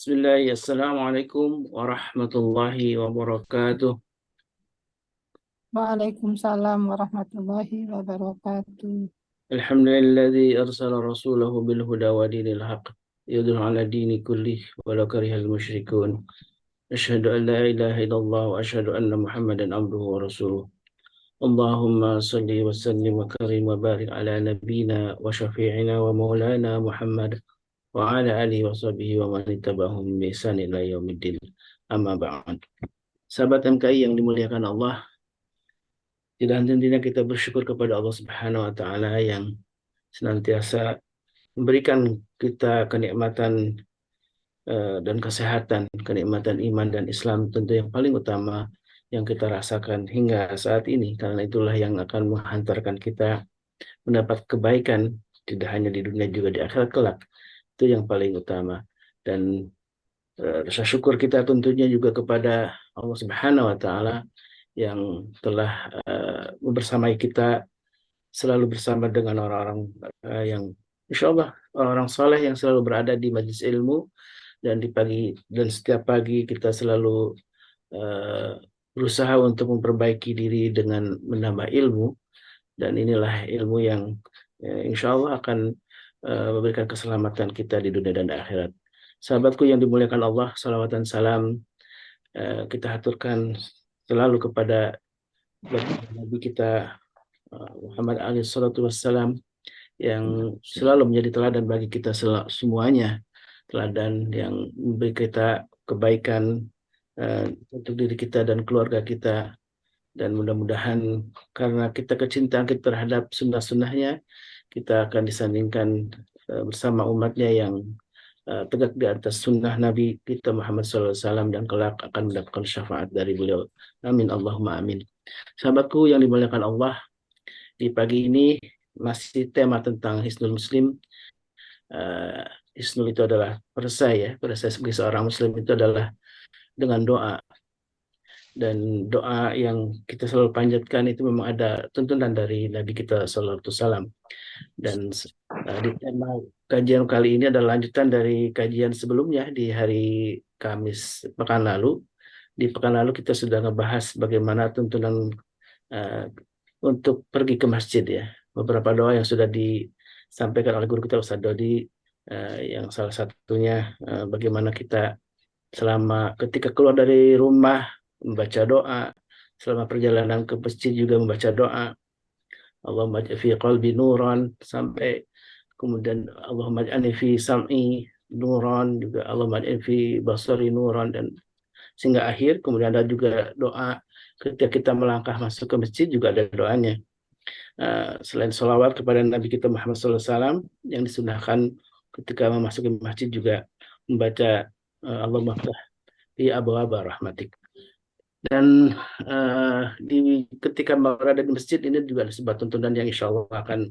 Bismillah, Assalamualaikum warahmatullahi wabarakatuh. Waalaikumsalam warahmatullahi wabarakatuh. Alhamdulilladzi arsala rasulahu bil huda wa dinil haqq yudhhiru ala dini kullih walau karihal musyrikun. Asyhadu an la ilaha illallah wa asyhadu anna Muhammadan abduhu wa rasuluh. Allahumma salli wa sallim wa karim wa barik ala nabiyyina wa syafi'ina wa maulana Muhammad wa ala alihi wa sahbihi wa man ittaba'ahum bi ihsan ila yaumiddin. Amma ba'd. Sahabat MKI yang dimuliakan Allah, tidak henti-hentinya kita bersyukur kepada Allah Subhanahu wa taala yang senantiasa memberikan kita kenikmatan dan kesehatan, kenikmatan iman dan Islam tentu yang paling utama yang kita rasakan hingga saat ini, karena itulah yang akan menghantarkan kita mendapat kebaikan tidak hanya di dunia juga di akhirat kelak. Itu yang paling utama. Dan rasa syukur kita tentunya juga kepada Allah Subhanahu wa taala yang telah membersamai kita, selalu bersama dengan orang-orang yang insya Allah orang-orang soleh yang selalu berada di majelis ilmu, dan di pagi dan setiap pagi kita selalu berusaha untuk memperbaiki diri dengan menambah ilmu, dan inilah ilmu yang insya Allah akan memberikan keselamatan kita di dunia dan akhirat. Sahabatku yang dimuliakan Allah, salawat dan salam kita haturkan selalu kepada Nabi kita Muhammad alaihissalam yang selalu menjadi teladan bagi kita semuanya, teladan yang memberi kita kebaikan untuk diri kita dan keluarga kita, dan mudah-mudahan karena kita kecintaan kita terhadap sunnah-sunnahnya, kita akan disandingkan bersama umatnya yang tegak di atas sunnah Nabi kita Muhammad SAW, dan kelak akan mendapatkan syafaat dari beliau. Amin Allahumma amin. Sahabatku yang dimuliakan Allah, di pagi ini masih tema tentang Hisnul Muslim. Hisnul itu adalah perisai ya. Perisai sebagai seorang Muslim itu adalah dengan doa. Dan doa yang kita selalu panjatkan itu memang ada tuntunan dari Nabi kita Sallallahu Alaihi Wasallam. Dan di tema kajian kali ini adalah lanjutan dari kajian sebelumnya di hari Kamis pekan lalu. Di pekan lalu kita sudah ngebahas bagaimana tuntunan untuk pergi ke masjid ya. Beberapa doa yang sudah disampaikan oleh guru kita Ustadz Dodi, yang salah satunya bagaimana kita selama ketika keluar dari rumah membaca doa, selama perjalanan ke masjid juga membaca doa. Allahumma ij'al fi qalbi nuran, sampai kemudian Allahumma ij'alni fi sam'i nuran, juga Allahumma ij'al fi basari nuran, dan sehingga akhir. Kemudian ada juga doa ketika kita melangkah masuk ke masjid, juga ada doanya. Selain sholawat kepada Nabi kita Muhammad SAW, yang disunahkan ketika memasuki masjid juga membaca Allahumma ftah li abwaaba rahmatik. Dan ketika berada di masjid ini juga ada sebuah tuntunan yang insya Allah akan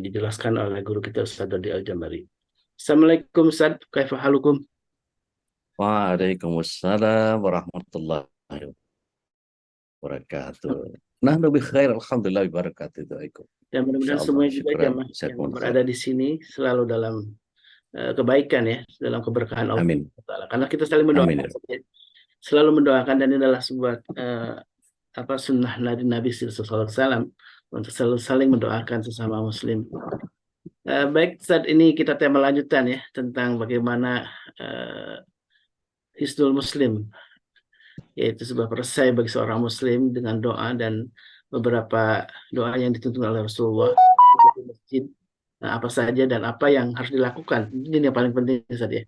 dijelaskan oleh guru kita Ustaz Dodi Al-Jambari. Assalamualaikum Ustaz, kaifa halukum? Waalaikumsalam warahmatullahi wabarakatuh. Nahnu bi khair, alhamdulillah wabarakatuh. Dan mudah-mudahan semuanya juga jamaah yang berada di sini selalu dalam kebaikan ya, dalam keberkahan Allah. Amin. Karena kita saling mendoakan, selalu mendoakan, dan ini adalah sebuah sunnah Nabi Sallallahu Alaihi Wasallam untuk selalu saling mendoakan sesama Muslim. Baik, saat ini kita tema lanjutan ya tentang bagaimana Hisnul Muslim, yaitu sebuah perisai bagi seorang Muslim dengan doa dan beberapa doa yang dituntun oleh Rasulullah di masjid. Apa saja dan apa yang harus dilakukan, ini yang paling penting saja.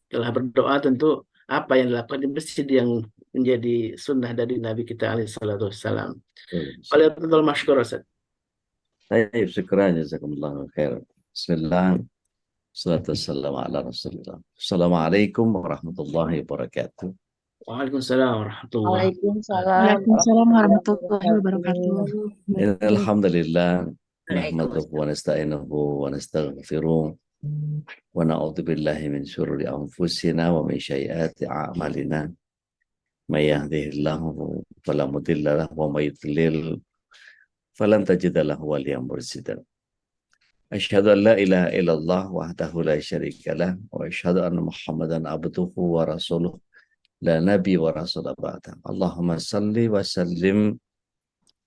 Setelah berdoa tentu apa yang dilakukan di masjid yang menjadi sunnah dari Nabi kita alaihissalam. Waalaikumsalam masykur Ustaz. Baik, syukran jazakumullah khair. Bismillah. Salatu wassalamu ala Rasulillah. Assalamualaikum warahmatullahi wabarakatuh. Waalaikumsalam warahmatullahi Warahmatullahi wabarakatuh. Alhamdulillah. Nahmaduhu wa nasta'inuhu wa nastaghfiruh wa na'udzu billahi min syururi anfusina wa min sayyiati a'malina. May yahdihillahu fala mudilla lahu wa may yudlil falan tajida lahu waliyan mursyida. Asyhadu an la ilaha illallah wahdahu la syarikalah wa asyhadu anna Muhammadan abduhu wa rasuluh la nabi wa rasul ba'da. Allahumma salli wa sallim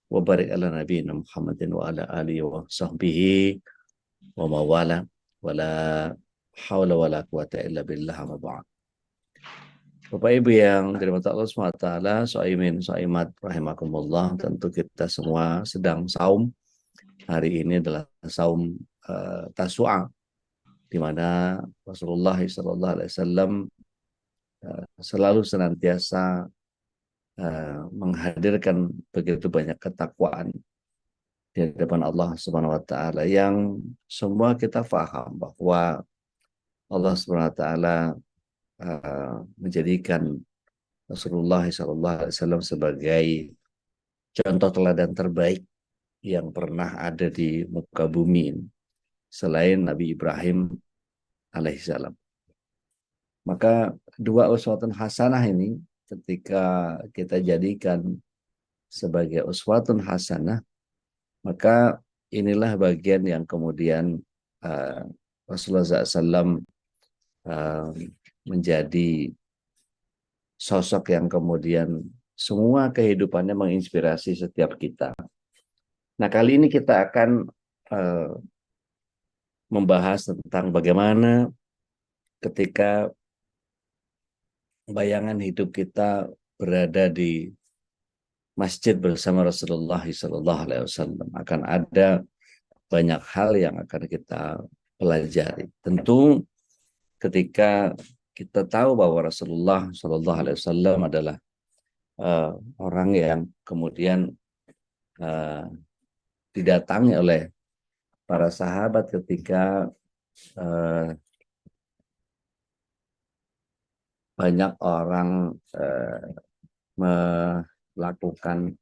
wa barik ala nabiyina Muhammadin wa ala alihi wa sahbihi wa mawala wa la hawla wa la quwata illa billah ma ba'd. Bapak Ibu yang dirahmati Allah SWT, soaimin, soaimat, rahimakumullah, tentu kita semua sedang saum. Hari ini adalah saum Tasu'a, di mana Rasulullah SAW selalu senantiasa menghadirkan begitu banyak ketakwaan di hadapan Allah Subhanahu Wa Taala yang semua kita faham bahwa Allah Subhanahu Wa Taala menjadikan Rasulullah SAW sebagai contoh teladan terbaik yang pernah ada di muka bumi ini, selain Nabi Ibrahim alaihissalam. Maka dua uswatun hasanah ini ketika kita jadikan sebagai uswatun hasanah, maka inilah bagian yang kemudian Rasulullah SAW menjadi sosok yang kemudian semua kehidupannya menginspirasi setiap kita. Nah, kali ini kita akan membahas tentang bagaimana ketika bayangan hidup kita berada di masjid bersama Rasulullah SAW. Akan ada banyak hal yang akan kita pelajari. Tentu ketika kita tahu bahwa Rasulullah SAW adalah orang yang kemudian didatangi oleh para sahabat ketika banyak orang melakukan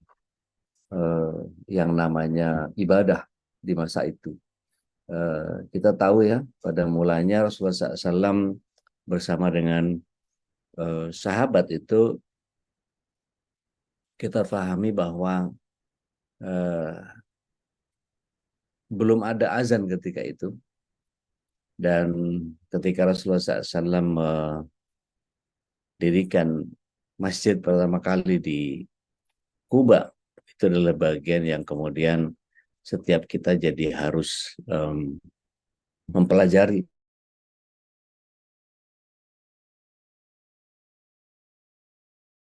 yang namanya ibadah di masa itu. Kita tahu ya, pada mulanya Rasulullah SAW bersama dengan sahabat itu, kita pahami bahwa belum ada azan ketika itu. Dan ketika Rasulullah SAW mendirikan masjid pertama kali di Kuba, itu adalah bagian yang kemudian setiap kita jadi harus mempelajari.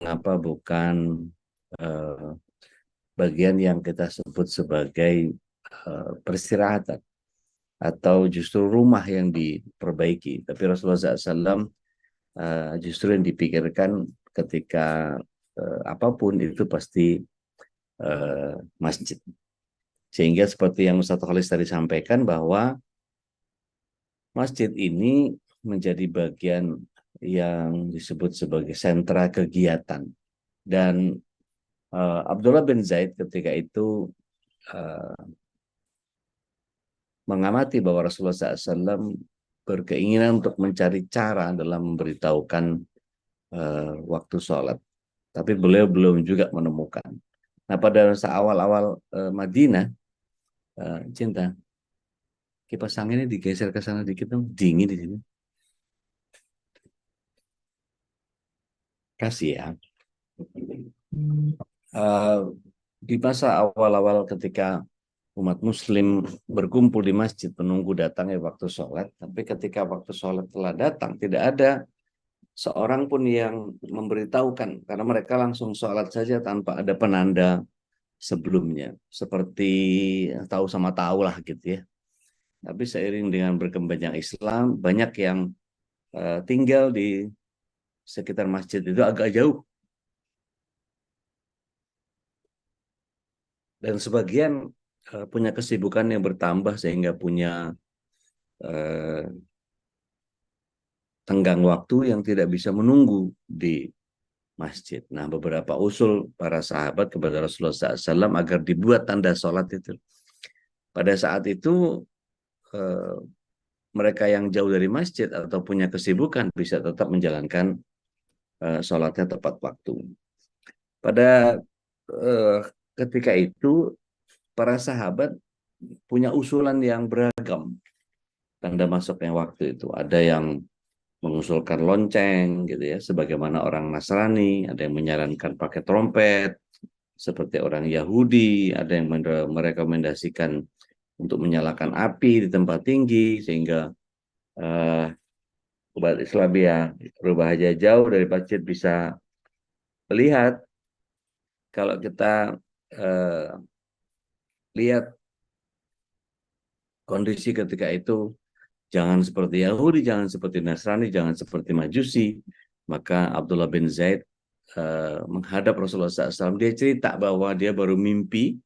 Mengapa bukan bagian yang kita sebut sebagai peristirahatan atau justru rumah yang diperbaiki. Tapi Rasulullah SAW justru yang dipikirkan ketika apapun itu pasti masjid. Sehingga seperti yang Ustaz Khalis tadi sampaikan, bahwa masjid ini menjadi bagian yang disebut sebagai sentra kegiatan. Dan Abdullah bin Zaid ketika itu mengamati bahwa Rasulullah SAW berkeinginan untuk mencari cara dalam memberitahukan waktu sholat. Tapi beliau belum juga menemukan. Nah, pada masa awal-awal Madinah, Cinta, kipas anginnya digeser ke sana dikit dong, dingin di sini. Kasih ya. Di masa awal-awal ketika umat muslim berkumpul di masjid menunggu datangnya waktu sholat, tapi ketika waktu sholat telah datang, tidak ada seorang pun yang memberitahukan, karena mereka langsung sholat saja tanpa ada penanda sebelumnya, seperti tahu sama tahu lah gitu ya. Tapi seiring dengan berkembangnya Islam, banyak yang tinggal di sekitar masjid itu agak jauh, dan sebagian punya kesibukan yang bertambah sehingga punya tenggang waktu yang tidak bisa menunggu di masjid. Nah, beberapa usul para sahabat kepada Rasulullah SAW agar dibuat tanda sholat itu. Pada saat itu mereka yang jauh dari masjid atau punya kesibukan bisa tetap menjalankan sholatnya tepat waktu. Pada ketika itu para sahabat punya usulan yang beragam tanda masuknya waktu itu. Ada yang mengusulkan lonceng gitu ya, sebagaimana orang Nasrani, ada yang menyarankan pakai trompet seperti orang Yahudi, ada yang merekomendasikan untuk menyalakan api di tempat tinggi sehingga umat Islam yang berbahaya jauh dari masjid bisa melihat. Kalau kita lihat kondisi ketika itu, jangan seperti Yahudi, jangan seperti Nasrani, jangan seperti Majusi, maka Abdullah bin Zaid menghadap Rasulullah SAW. Dia cerita bahwa dia baru mimpi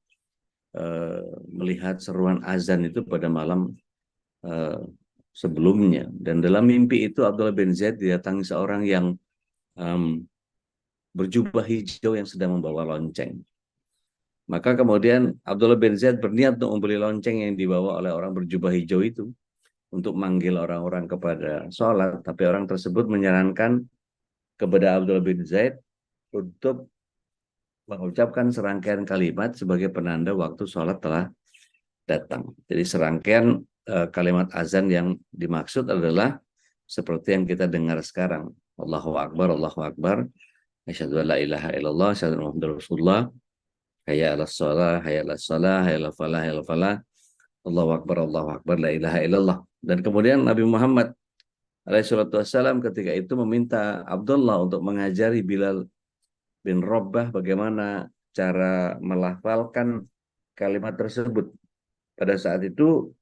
melihat seruan azan itu pada malam sebelumnya. Dan dalam mimpi itu Abdullah bin Zaid didatangi seorang yang berjubah hijau yang sedang membawa lonceng. Maka kemudian Abdullah bin Zaid berniat untuk membeli lonceng yang dibawa oleh orang berjubah hijau itu untuk manggil orang-orang kepada sholat. Tapi orang tersebut menyarankan kepada Abdullah bin Zaid untuk mengucapkan serangkaian kalimat sebagai penanda waktu sholat telah datang. Jadi serangkaian kalimat azan yang dimaksud adalah seperti yang kita dengar sekarang. Allahu Akbar, Allahu Akbar. Asyhadu an la ilaha illallah, asyhadu anna Muhammadar Rasulullah. Hayya 'alas shalah, hayya 'alas shalah, hayya 'alal falah, hayya 'alal falah. Allahu Akbar, la ilaha illallah. Dan kemudian Nabi Muhammad alaihissalam ketika itu meminta Abdullah untuk mengajari Bilal bin Rabbah bagaimana cara melafalkan kalimat tersebut. Pada saat itu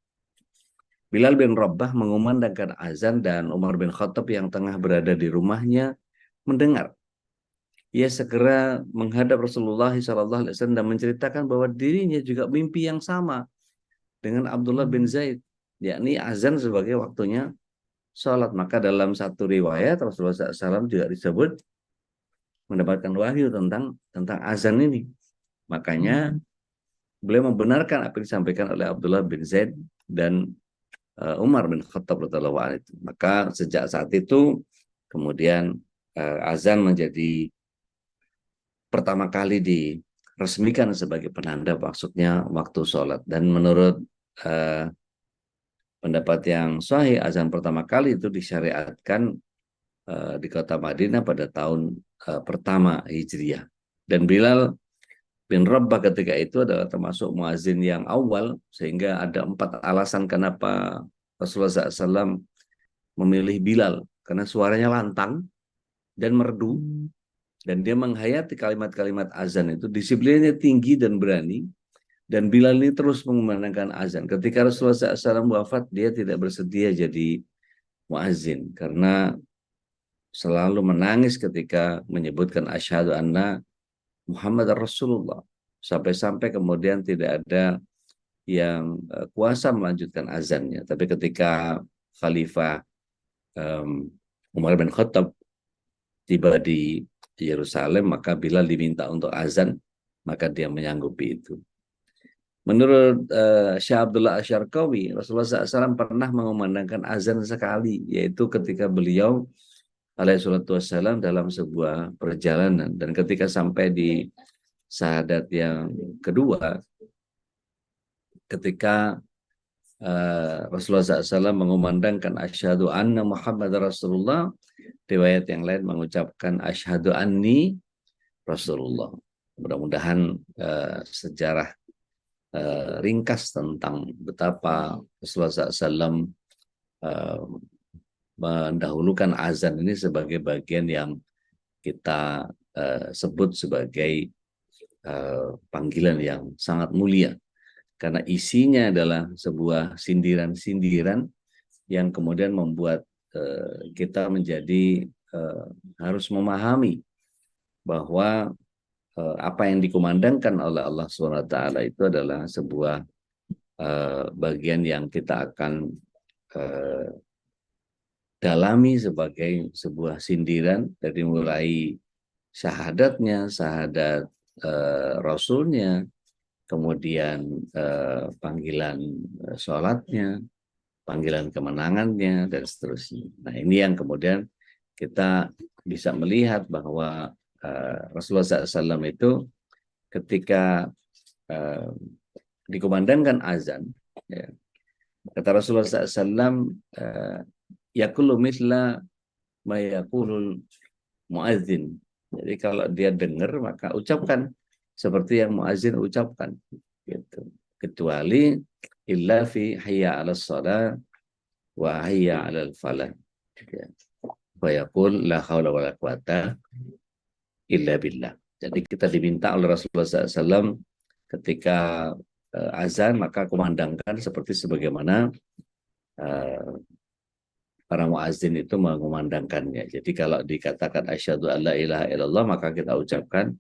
Bilal bin Rabbah mengumandangkan azan dan Umar bin Khattab yang tengah berada di rumahnya mendengar. Ia segera menghadap Rasulullah SAW dan menceritakan bahwa dirinya juga mimpi yang sama dengan Abdullah bin Zaid, yakni azan sebagai waktunya sholat. Maka dalam satu riwayat Rasulullah SAW juga disebut mendapatkan wahyu tentang azan ini. Makanya beliau membenarkan apa yang disampaikan oleh Abdullah bin Zaid dan Umar bin Khattab radhiyallahu anhu. Maka sejak saat itu kemudian azan menjadi pertama kali diresmikan sebagai penanda maksudnya waktu sholat. Dan menurut pendapat yang sahih, azan pertama kali itu disyariatkan di kota Madinah pada tahun pertama Hijriah. Dan Bilal bin Rabbah ketika itu adalah termasuk muazin yang awal, sehingga ada 4 alasan kenapa Rasulullah SAW memilih Bilal. Karena suaranya lantang dan merdu, dan dia menghayati kalimat-kalimat azan itu, disiplinnya tinggi dan berani, dan Bilal ini terus mengumandangkan azan. Ketika Rasulullah SAW wafat, dia tidak bersedia jadi muazin, karena selalu menangis ketika menyebutkan asyhadu anna Muhammad Rasulullah. Sampai-sampai kemudian tidak ada yang kuasa melanjutkan azannya. Tapi ketika Khalifah Umar bin Khattab tiba di Yerusalem, maka Bilal diminta untuk azan, maka dia menyanggupi itu. Menurut Syekh Abdullah Asyarqawi, Rasulullah SAW pernah mengumandangkan azan sekali, yaitu ketika beliau alaihissalatu wassalam dalam sebuah perjalanan. Dan ketika sampai di syahadat yang kedua, ketika Rasulullah SAW mengumandangkan asyhadu anna Muhammad Rasulullah, riwayat yang lain mengucapkan asyhadu anni Rasulullah. Mudah-mudahan sejarah ringkas tentang betapa Rasulullah SAW mendahulukan azan ini sebagai bagian yang kita sebut sebagai panggilan yang sangat mulia, karena isinya adalah sebuah sindiran-sindiran yang kemudian membuat kita menjadi harus memahami bahwa apa yang dikumandangkan oleh Allah SWT itu adalah sebuah bagian yang kita akan dalami sebagai sebuah sindiran, dari mulai syahadatnya, syahadat Rasulnya, kemudian panggilan sholatnya, panggilan kemenangannya, dan seterusnya. Nah, ini yang kemudian kita bisa melihat bahwa Rasulullah SAW itu ketika dikumandangkan azan, ya, kata Rasulullah SAW, yaqulu mithla ma yaqulul muadzin. Jadi kalau dia dengar maka ucapkan seperti yang muadzin ucapkan, gitu. Kecuali illa fi hayya 'alas shalah wa hayya 'alal falah. Ya. Wa yaqul la haula wala quwata illa billah. Jadi kita diminta oleh Rasulullah SAW ketika azan maka kumandangkan seperti sebagaimana para muazzin itu mengumandangkannya. Jadi kalau dikatakan asyhadu alla ilaha illallah maka kita ucapkan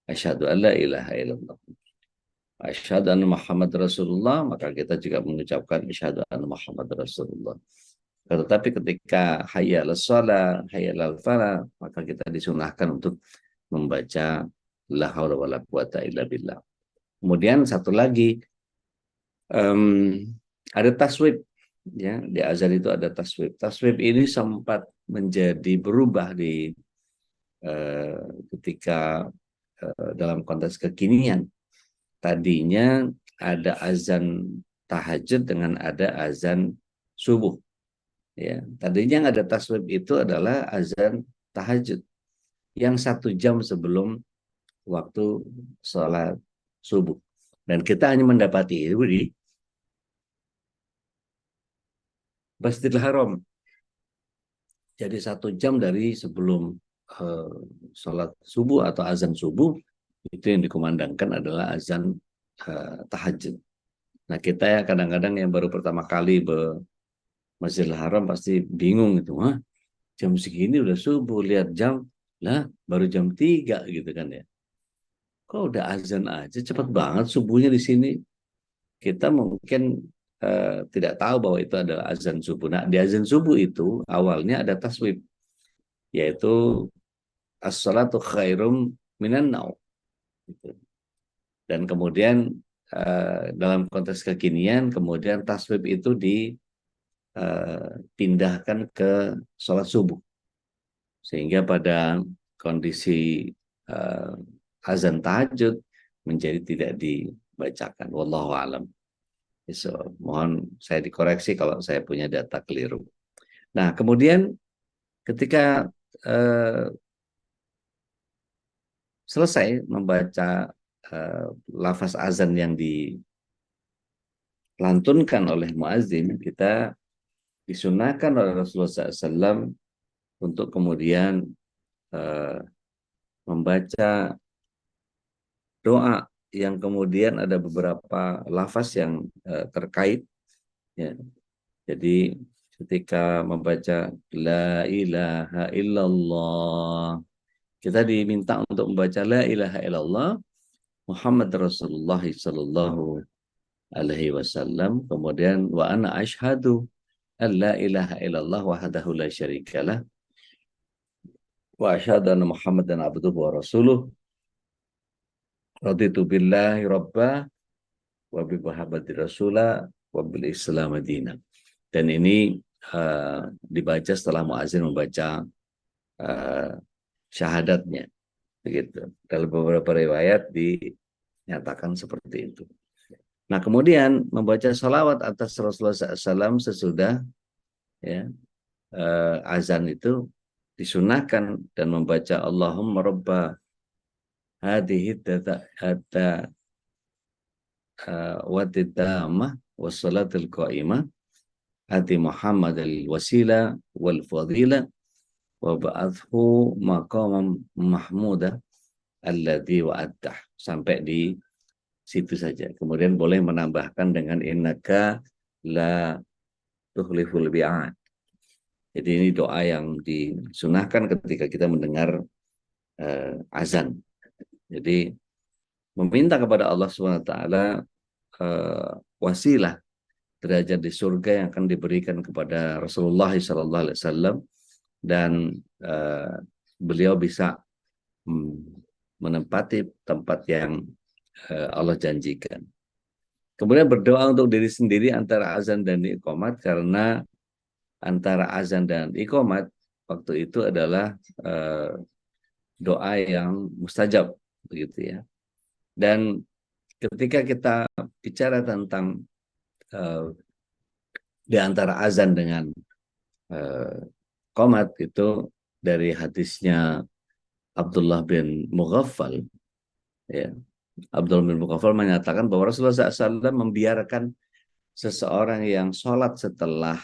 asyhadu alla ilaha illallah. Asyhadu anna Muhammad Rasulullah maka kita juga mengucapkan asyhadu anna Muhammad Rasulullah. Tetapi ketika hayya 'alas shalah, hayya 'alal falah, maka kita disunahkan untuk membaca la haula wala quwata illa billah. Kemudian satu lagi, ada taswib, ya, di azan itu ada taswib. Taswib ini sempat menjadi berubah di ketika dalam konteks kekinian. Tadinya ada azan tahajud dengan ada azan subuh. Ya, tadinya yang ada taswib itu adalah azan tahajud yang 1 jam sebelum waktu sholat subuh. Dan kita hanya mendapati itu di Masjidil Haram. Jadi 1 jam dari sebelum sholat subuh atau azan subuh, itu yang dikumandangkan adalah azan tahajud. Nah kita ya kadang-kadang yang baru pertama kali ke Masjidil Haram pasti bingung gitu, wah jam segini udah subuh, lihat jam, lah baru jam 3 gitu kan ya. Kok udah azan aja, cepat banget subuhnya di sini. Kita mungkin tidak tahu bahwa itu adalah azan subuh. Nah, di azan subuh itu awalnya ada taswib, yaitu as-salatu khairum minan naum. Gitu. Dan kemudian dalam konteks kekinian, kemudian taswib itu dipindahkan ke sholat subuh. Sehingga pada kondisi azan tahajud menjadi tidak dibacakan. Wallahu a'lam. So, mohon saya dikoreksi kalau saya punya data keliru. Nah, kemudian ketika selesai membaca lafaz azan yang dilantunkan oleh muazin, kita disunahkan oleh Rasulullah SAW untuk kemudian membaca doa yang kemudian ada beberapa lafaz yang terkait, ya. Jadi ketika membaca la ilaha illallah, kita diminta untuk membaca la ilaha illallah Muhammad Rasulullah sallallahu alaihi wasallam, kemudian wa ana asyhadu an la ilaha illallah wahdahu la syarikalah wa asyhadu anna Muhammadan abduhu wa rasuluh. Raditu billahi rabba wa bi Muhammadin rasula wa bil Islam madina. Dan ini dibaca setelah muazin membaca syahadatnya, begitu. Dalam beberapa riwayat dinyatakan seperti itu. Nah, kemudian membaca salawat atas Rasulullah SAW sesudah ya, azan itu disunahkan, dan membaca Allahumma rabba hadhihi hatta watidamah wassalatul qa'imah ati Muhammad al-wasila wal fadila wa ba'athu maqamam mahmuda alladhi wa'addah, sampai di situ saja. Kemudian boleh menambahkan dengan innaka la tukhliful bi'ad. Jadi ini doa yang disunahkan ketika kita mendengar azan. Jadi meminta kepada Allah SWT wasilah derajat di surga yang akan diberikan kepada Rasulullah SAW, dan beliau bisa menempati tempat yang Allah janjikan. Kemudian berdoa untuk diri sendiri antara azan dan iqamat, karena antara azan dan iqamat waktu itu adalah doa yang mustajab, begitu ya. Dan ketika kita bicara tentang di antara azan dengan qomat, itu dari hadisnya Abdullah bin Mughaffal, ya. Abdullah bin Mughaffal menyatakan bahwa Rasulullah SAW membiarkan seseorang yang sholat setelah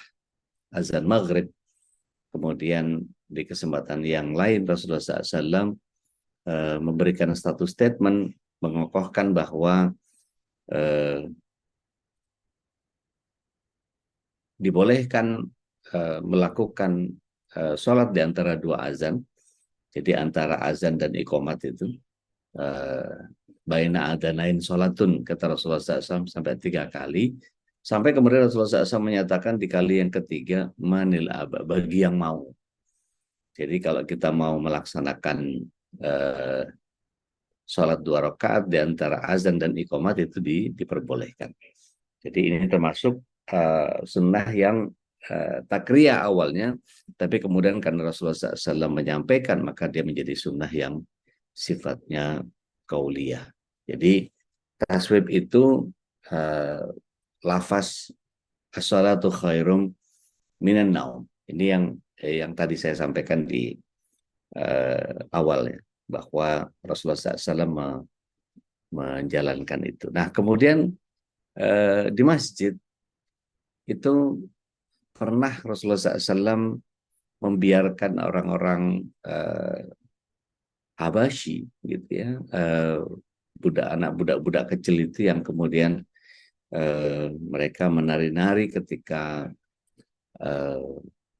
azan maghrib, kemudian di kesempatan yang lain Rasulullah SAW memberikan satu statement mengokohkan bahwa dibolehkan melakukan sholat di antara dua azan. Jadi antara azan dan iqamat itu baina adanain sholatun, kata Rasulullah SAW sampai 3 kali. Sampai kemudian Rasulullah SAW menyatakan di kali yang ketiga, manil aba, bagi yang mau. Jadi kalau kita mau melaksanakan sholat 2 rakaat di antara azan dan iqamat itu diperbolehkan. Jadi ini termasuk sunnah yang takriyah awalnya, tapi kemudian karena Rasulullah SAW menyampaikan, maka dia menjadi sunnah yang sifatnya qauliyah. Jadi taswib itu lafaz as-salatu khairum minan naum. Ini yang tadi saya sampaikan di awalnya, bahwa Rasulullah SAW menjalankan itu. Nah, kemudian di masjid itu pernah Rasulullah SAW membiarkan orang-orang Habasyi, gitu ya, anak budak-budak kecil itu yang kemudian mereka menari-nari ketika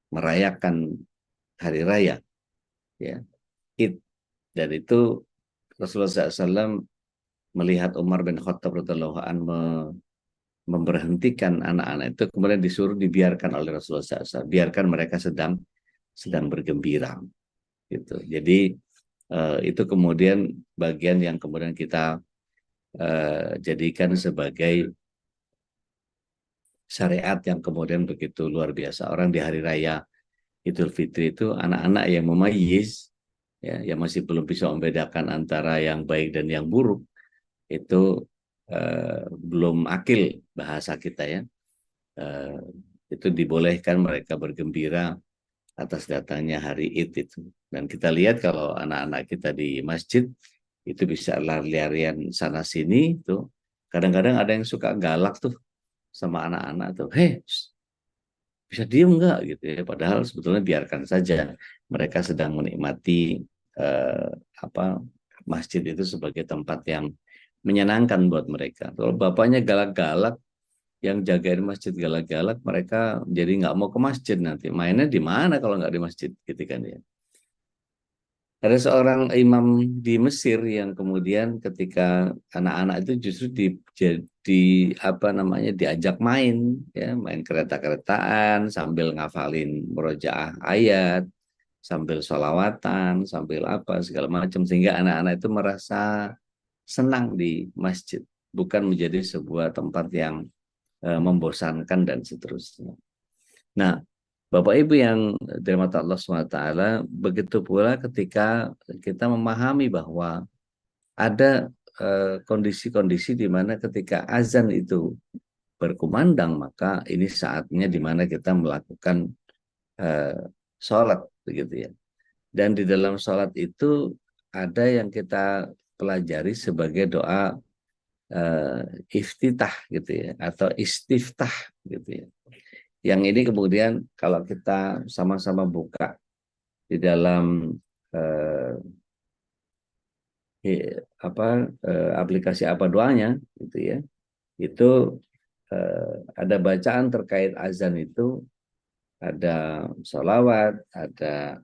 merayakan hari raya, ya, Id. Dan itu Rasulullah SAW melihat Umar bin Khattab radhiyallahu anhu memberhentikan anak-anak itu, kemudian disuruh dibiarkan oleh Rasulullah SAW, biarkan mereka sedang bergembira, gitu. Jadi itu kemudian bagian yang kemudian kita jadikan sebagai syariat yang kemudian begitu luar biasa. Orang di hari raya Idul Fitri itu anak-anak yang memayyiz, ya, yang masih belum bisa membedakan antara yang baik dan yang buruk, itu belum akil bahasa kita, ya. Itu dibolehkan mereka bergembira atas datangnya hari Id itu. Dan kita lihat kalau anak-anak kita di masjid itu bisa lari-larian sana sini tuh. Kadang-kadang ada yang suka galak tuh sama anak-anak tuh. Hei, bisa diem nggak gitu ya? Padahal sebetulnya biarkan saja. Mereka sedang menikmati masjid itu sebagai tempat yang menyenangkan buat mereka. Kalau bapaknya galak-galak, yang jagain masjid galak-galak, mereka jadi nggak mau ke masjid, nanti mainnya di mana kalau nggak di masjid, gitu kan ya. Ada seorang imam di Mesir yang kemudian ketika anak-anak itu justru diajak main, ya, main kereta-keretaan sambil ngafalin murojaah ayat, sambil sholawatan, sambil apa segala macam, sehingga anak-anak itu merasa senang di masjid, bukan menjadi sebuah tempat yang membosankan dan seterusnya. Nah, Bapak Ibu yang dirahmati Allah SWT, begitu pula ketika kita memahami bahwa ada kondisi-kondisi di mana ketika azan itu berkumandang, maka ini saatnya di mana kita melakukan sholat, begitu ya. Dan di dalam sholat itu ada yang kita pelajari sebagai doa iftitah, gitu ya, atau istiftah, gitu ya. Yang ini kemudian kalau kita sama-sama buka di dalam aplikasi apa doanya, gitu ya, itu ada bacaan terkait azan itu, ada sholawat, ada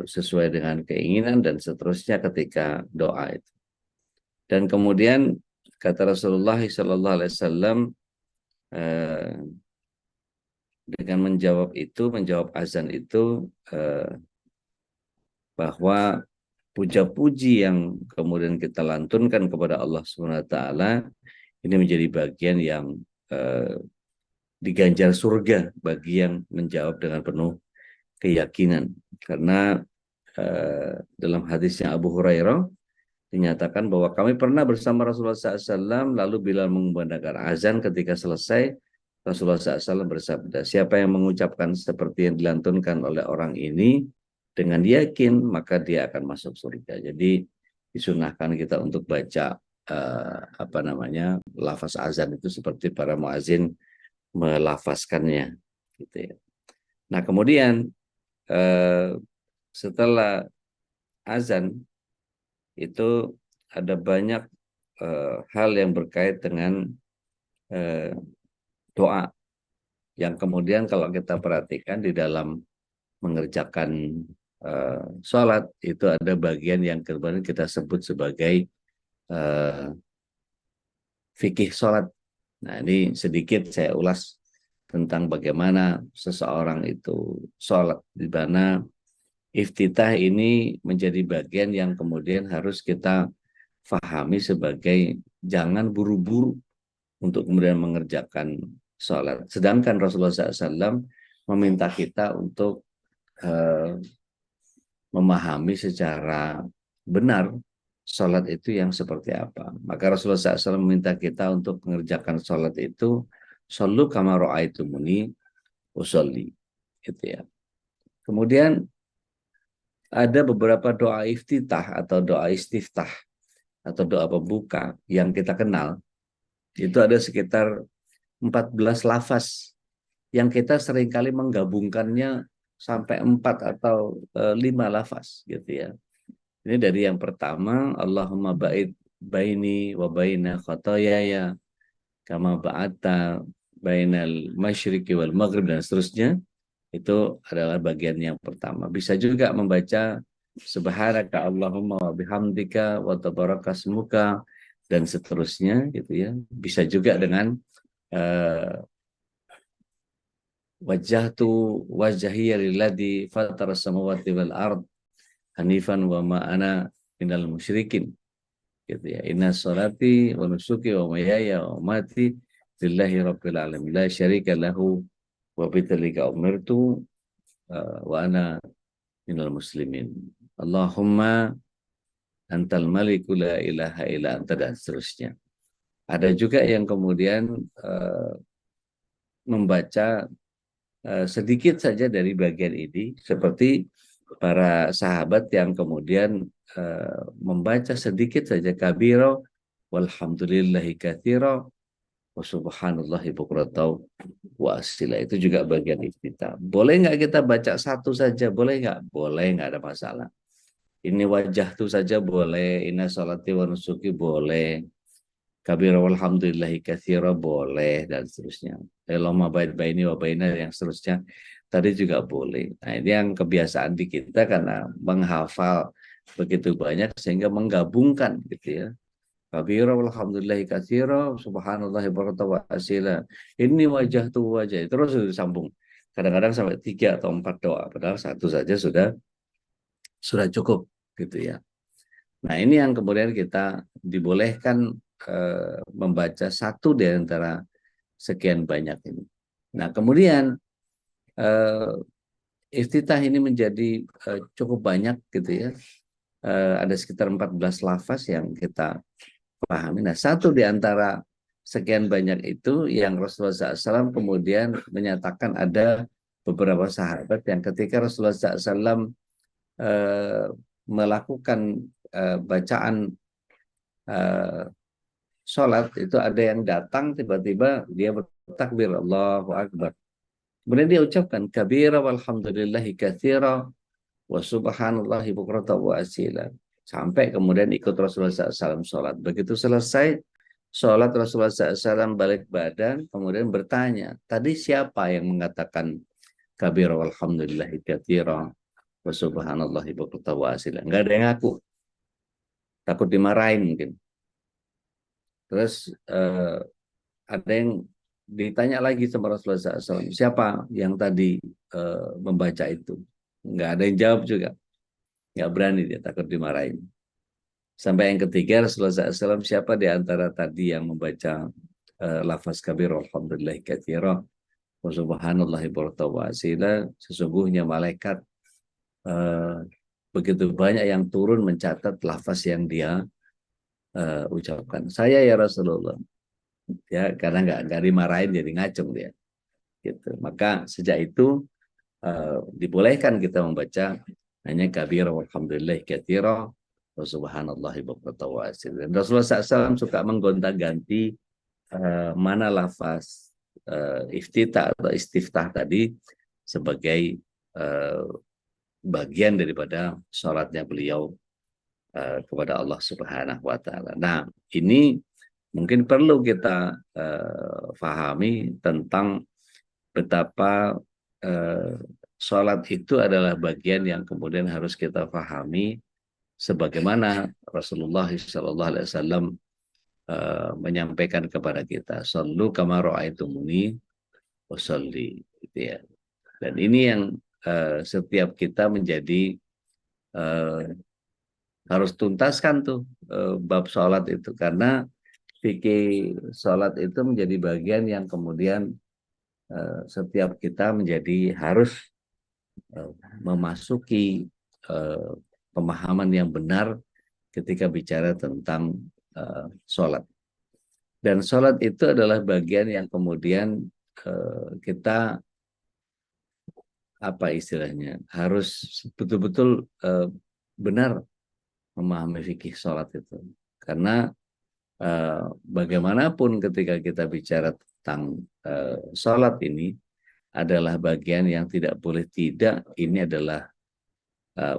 sesuai dengan keinginan dan seterusnya ketika doa itu. Dan kemudian kata Rasulullah SAW dengan menjawab azan itu, bahwa puja-puji yang kemudian kita lantunkan kepada Allah SWT ini menjadi bagian yang diganjar surga bagi yang menjawab dengan penuh keyakinan. Karena dalam hadisnya Abu Hurairah, dinyatakan bahwa kami pernah bersama Rasulullah SAW, lalu Bilal mengumandangkan azan. Ketika selesai, Rasulullah SAW bersabda, siapa yang mengucapkan seperti yang dilantunkan oleh orang ini dengan yakin, maka dia akan masuk surga. Jadi disunahkan kita untuk baca lafaz azan itu seperti para muazin melafazkannya, gitu ya. Nah, kemudian setelah azan itu ada banyak hal yang berkait dengan doa yang kemudian kalau kita perhatikan di dalam mengerjakan sholat itu ada bagian yang kemudian kita sebut sebagai fikih sholat. Nah, ini sedikit saya ulas tentang bagaimana seseorang itu sholat, di mana iftitah ini menjadi bagian yang kemudian harus kita fahami sebagai jangan buru-buru untuk kemudian mengerjakan sholat. Sedangkan Rasulullah SAW meminta kita untuk memahami secara benar sholat itu yang seperti apa. Maka Rasulullah SAW meminta kita untuk mengerjakan sholat itu, shollu kama ra'aitumuni usolli, gitu ya. Kemudian ada beberapa doa iftitah atau doa istiftah atau doa pembuka yang kita kenal. Itu ada sekitar 14 lafaz yang kita seringkali menggabungkannya sampai 4 atau 5 lafaz, gitu ya. Ini dari yang pertama, Allahumma ba'id baini wa baina khotoyaya kama ba'atta bainal masyriqi wal maghrib, dan seterusnya. Itu adalah bagian yang pertama. Bisa juga membaca subhanaka Allahumma wa bihamdika wa tabarakasmuka dan seterusnya, gitu ya. Bisa juga dengan wajjahtu wajhiya lilladzi fatara samawati wal ard hanifan wa ma ana minal musyrikin, gitu ya. Inna sholati wa nusuki wa mahyaya wa mamati lillahi rabbil alamin la syarika lahu wa bidzalika umirtu wa ana minal muslimin. Allahumma antal maliku la ilaha illa anta, dan seterusnya. Ada juga yang kemudian membaca sedikit saja dari bagian ini, seperti para sahabat yang kemudian membaca sedikit saja kabiro walhamdulillahi katsira wa subhanallahi bukratan wa asila. Itu juga bagian iftitah. Boleh nggak kita baca satu saja? Boleh nggak? Boleh, nggak ada masalah. Ini wajah tu saja boleh, inna sholati wa nusuki boleh, kabira walhamdulillahi katsira boleh, dan seterusnya. Allahumma ba'id baini wa baina yang seterusnya tadi juga boleh. Nah, ini yang kebiasaan di kita karena menghafal begitu banyak sehingga menggabungkan, gitu ya. Kabira walhamdulillahi katsira subhanallahi wa asila. Ini wajah tu wajah. Terus disambung. Kadang-kadang sampai 3 atau 4 doa, padahal satu saja sudah cukup, gitu ya. Nah, ini yang kemudian kita dibolehkan membaca satu di antara sekian banyak ini. Nah, kemudian iftitah ini menjadi cukup banyak, gitu ya. Ada sekitar 14 lafaz yang kita pahami. Nah, satu di antara sekian banyak itu yang Rasulullah SAW kemudian menyatakan ada beberapa sahabat yang ketika Rasulullah SAW melakukan bacaan sholat itu ada yang datang tiba-tiba dia bertakbir Allahu Akbar. Kemudian dia ucapkan kabira walhamdulillahi katsira wa subhanallahi bukratan wa asila. Sampai kemudian ikut Rasulullah SAW sholat. Begitu selesai sholat, Rasulullah SAW balik badan kemudian bertanya, tadi siapa yang mengatakan kabira walhamdulillahi katsira wa subhanallahi bukratan wa asila? Enggak ada yang ngaku. Takut dimarahin mungkin. Terus ada yang ditanya lagi sama Rasulullah SAW, siapa yang tadi membaca itu? Nggak ada yang jawab juga. Nggak berani, dia takut dimarahin. Sampai yang ketiga, Rasulullah SAW, siapa di antara tadi yang membaca lafaz kabir alhamdulillah katsira wa subhanallahi wa asila, sesungguhnya malaikat begitu banyak yang turun mencatat lafaz yang dia ucapkan, saya ya Rasulullah. Ya, karena nggak dimarahin jadi ngacung dia. Gitu. Maka sejak itu dibolehkan kita membaca hanya kabira walhamdulillah katsira wa subhanallahi bukratan wa asila. Dan Rasulullah SAW suka menggonta-ganti mana lafaz iftitah atau istiftah tadi sebagai bagian daripada sholatnya beliau kepada Allah Subhanahu wa taala. Nah, ini mungkin perlu kita fahami tentang betapa sholat itu adalah bagian yang kemudian harus kita pahami sebagaimana Rasulullah SAW menyampaikan kepada kita, "Shallu kama ra'aitumuni usolli." Gitu ya. Dan ini yang setiap kita menjadi harus tuntaskan tuh bab sholat itu, karena fikih sholat itu menjadi bagian yang kemudian setiap kita menjadi harus memasuki pemahaman yang benar ketika bicara tentang sholat. Dan sholat itu adalah bagian yang kemudian kita apa istilahnya harus betul-betul benar memahami fikih sholat itu. Karena bagaimanapun ketika kita bicara tentang sholat ini adalah bagian yang tidak boleh tidak, ini adalah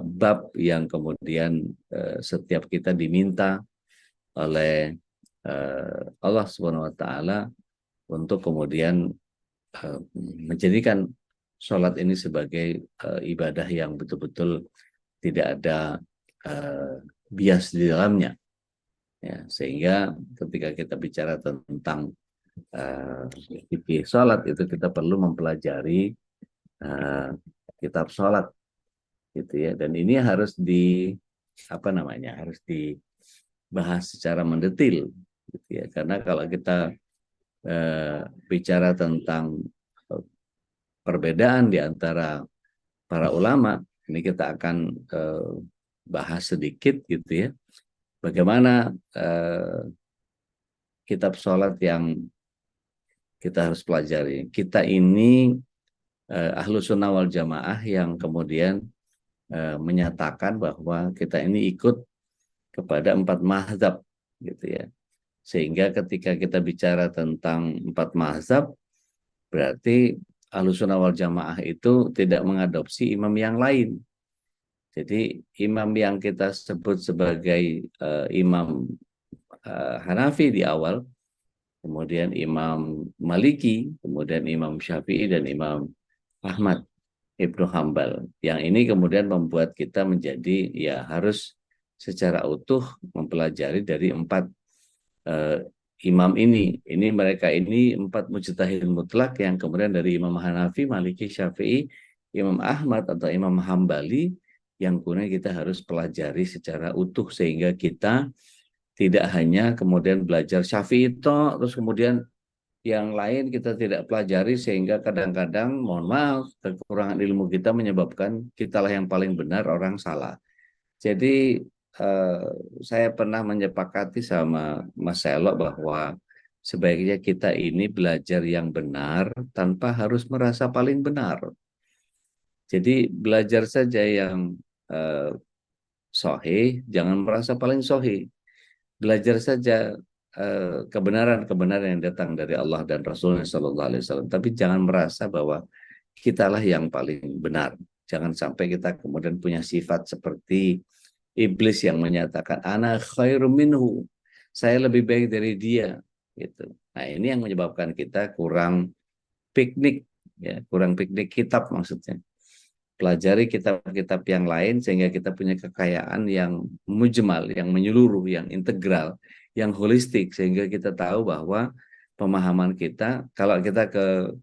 bab yang kemudian setiap kita diminta oleh Allah Subhanahu wa taala untuk kemudian menjadikan sholat ini sebagai ibadah yang betul-betul tidak ada bias di dalamnya. Ya, sehingga ketika kita bicara tentang fikih sholat itu kita perlu mempelajari kitab sholat gitu ya, dan ini harus harus dibahas secara mendetil gitu ya, karena kalau kita bicara tentang perbedaan di antara para ulama, ini kita akan bahas sedikit gitu ya, bagaimana kitab sholat yang kita harus pelajari. Kita ini Ahlus Sunnah wal Jamaah yang kemudian menyatakan bahwa kita ini ikut kepada 4 mazhab gitu ya. Sehingga ketika kita bicara tentang 4 mazhab, berarti Ahlus Sunnah wal Jamaah itu tidak mengadopsi imam yang lain. Jadi imam yang kita sebut sebagai imam Hanafi di awal, kemudian Imam Maliki, kemudian Imam Syafi'i dan Imam Ahmad Ibnu Hambal. Yang ini kemudian membuat kita menjadi ya harus secara utuh mempelajari dari 4 imam ini. Mereka ini 4 mujtahid mutlak yang kemudian dari Imam Hanafi, Maliki, Syafi'i, Imam Ahmad atau Imam Hambali yang kemudian kita harus pelajari secara utuh, sehingga kita tidak hanya kemudian belajar Syafi'i terus kemudian yang lain kita tidak pelajari, sehingga kadang-kadang mohon maaf kekurangan ilmu kita menyebabkan kitalah yang paling benar, orang salah. Jadi saya pernah menyepakati sama Mas Selo bahwa sebaiknya kita ini belajar yang benar tanpa harus merasa paling benar. Jadi belajar saja yang sahih, jangan merasa paling sahih. Belajar saja kebenaran-kebenaran yang datang dari Allah dan Rasulullah SAW, tapi jangan merasa bahwa kitalah yang paling benar. Jangan sampai kita kemudian punya sifat seperti iblis yang menyatakan ana khairum minhu, saya lebih baik dari dia gitu. Nah, ini yang menyebabkan kita kurang piknik ya, kurang piknik kitab maksudnya. Pelajari kitab-kitab yang lain sehingga kita punya kekayaan yang mujmal, yang menyeluruh, yang integral, yang holistik, sehingga kita tahu bahwa pemahaman kita, kalau kita ke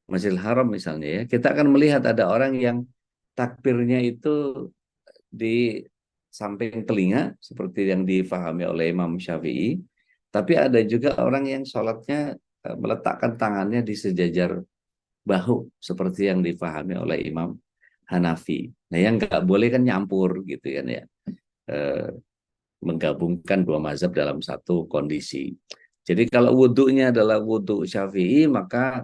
Masjidil Haram misalnya ya, kita akan melihat ada orang yang takbirnya itu di samping telinga seperti yang difahami oleh Imam Syafi'i, tapi ada juga orang yang sholatnya meletakkan tangannya di sejajar bahu seperti yang difahami oleh Imam Hanafi. Nah, yang nggak boleh kan nyampur gitu kan ya. menggabungkan dua mazhab dalam satu kondisi. Jadi kalau wudhunya adalah wudhu Syafi'i, maka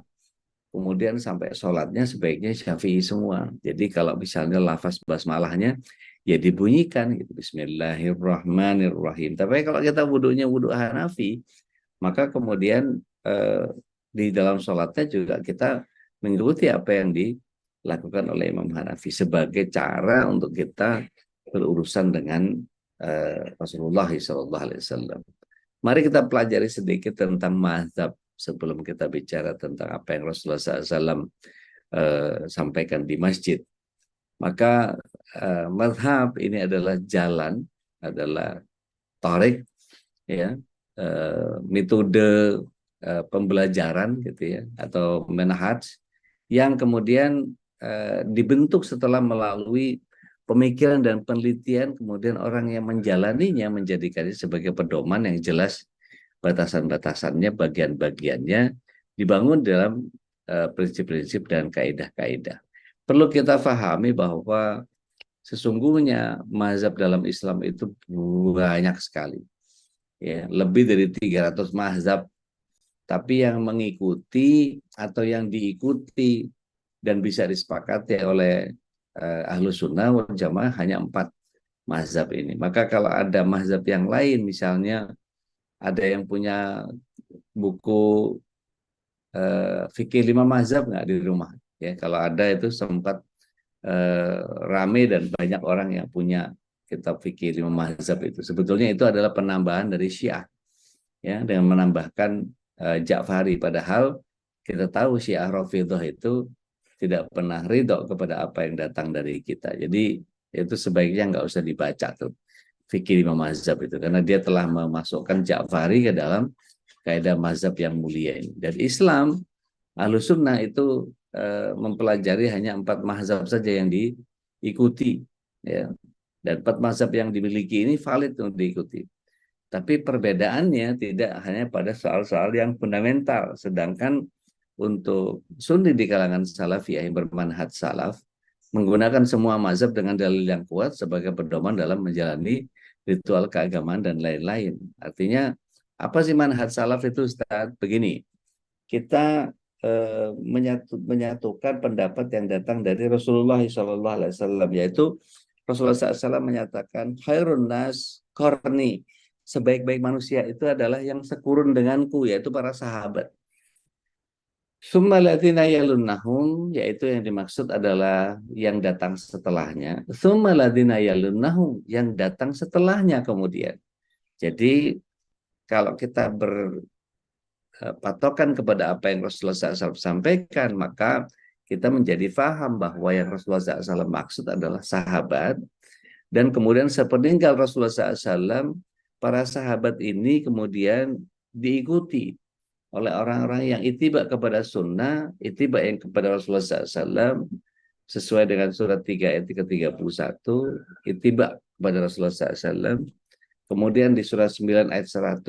kemudian sampai sholatnya sebaiknya Syafi'i semua. Jadi kalau misalnya lafaz basmalahnya ya dibunyikan gitu, Bismillahirrahmanirrahim. Tapi kalau kita wudhunya wudhu Hanafi, maka kemudian di dalam sholatnya juga kita mengikuti apa yang dilakukan oleh Imam Hanafi sebagai cara untuk kita berurusan dengan Rasulullah SAW. Mari kita pelajari sedikit tentang mazhab sebelum kita bicara tentang apa yang Rasulullah SAW sampaikan di masjid. Maka mazhab ini adalah jalan, adalah tarik, ya, metode pembelajaran gitu ya, atau manhaj yang kemudian dibentuk setelah melalui pemikiran dan penelitian, kemudian orang yang menjalaninya menjadikannya sebagai pedoman yang jelas, batasan-batasannya, bagian-bagiannya dibangun dalam prinsip-prinsip dan kaidah-kaidah. Perlu kita pahami bahwa sesungguhnya mazhab dalam Islam itu banyak sekali. Ya, lebih dari 300 mazhab, tapi yang mengikuti atau yang diikuti dan bisa disepakati oleh Ahlus Sunnah wal Jamaah hanya 4 mazhab ini. Maka kalau ada mazhab yang lain, misalnya ada yang punya buku fikih 5 mazhab nggak di rumah? Ya, kalau ada itu sempat rame dan banyak orang yang punya kitab fikih 5 mazhab itu. Sebetulnya itu adalah penambahan dari Syiah, ya, dengan menambahkan Ja'fari. Padahal kita tahu Syiah Rafidhah itu tidak pernah ridho kepada apa yang datang dari kita. Jadi itu sebaiknya nggak usah dibaca tuh fikih 5 mazhab itu, karena dia telah memasukkan Ja'fari ke dalam kaidah mazhab yang mulia ini. Dan Islam Ahlus Sunnah itu mempelajari hanya 4 mazhab saja yang diikuti, ya. Dan 4 mazhab yang dimiliki ini valid untuk diikuti. Tapi perbedaannya tidak hanya pada soal-soal yang fundamental, sedangkan untuk Sunni di kalangan Salafiyah yang bermanhaj salaf menggunakan semua mazhab dengan dalil yang kuat sebagai pedoman dalam menjalani ritual keagamaan dan lain-lain. Artinya apa sih manhaj salaf itu, Ustaz? Begini, kita menyatukan pendapat yang datang dari Rasulullah SAW, yaitu Rasulullah SAW menyatakan khairun nas qarni, sebaik-baik manusia itu adalah yang sekurun denganku, yaitu para sahabat. Summa ladina yalunnahum, yaitu yang dimaksud adalah yang datang setelahnya. Summa ladina yalunnahum, yang datang setelahnya kemudian. Jadi kalau kita berpatokan kepada apa yang Rasulullah SAW sampaikan, maka kita menjadi paham bahwa yang Rasulullah SAW maksud adalah sahabat. Dan kemudian sepeninggal Rasulullah SAW, para sahabat ini kemudian diikuti oleh orang-orang yang ittiba kepada sunnah, ittiba yang kepada Rasulullah SAW, sesuai dengan surat 3 ayat ke-31, ittiba kepada Rasulullah SAW. Kemudian di surat 9 ayat 100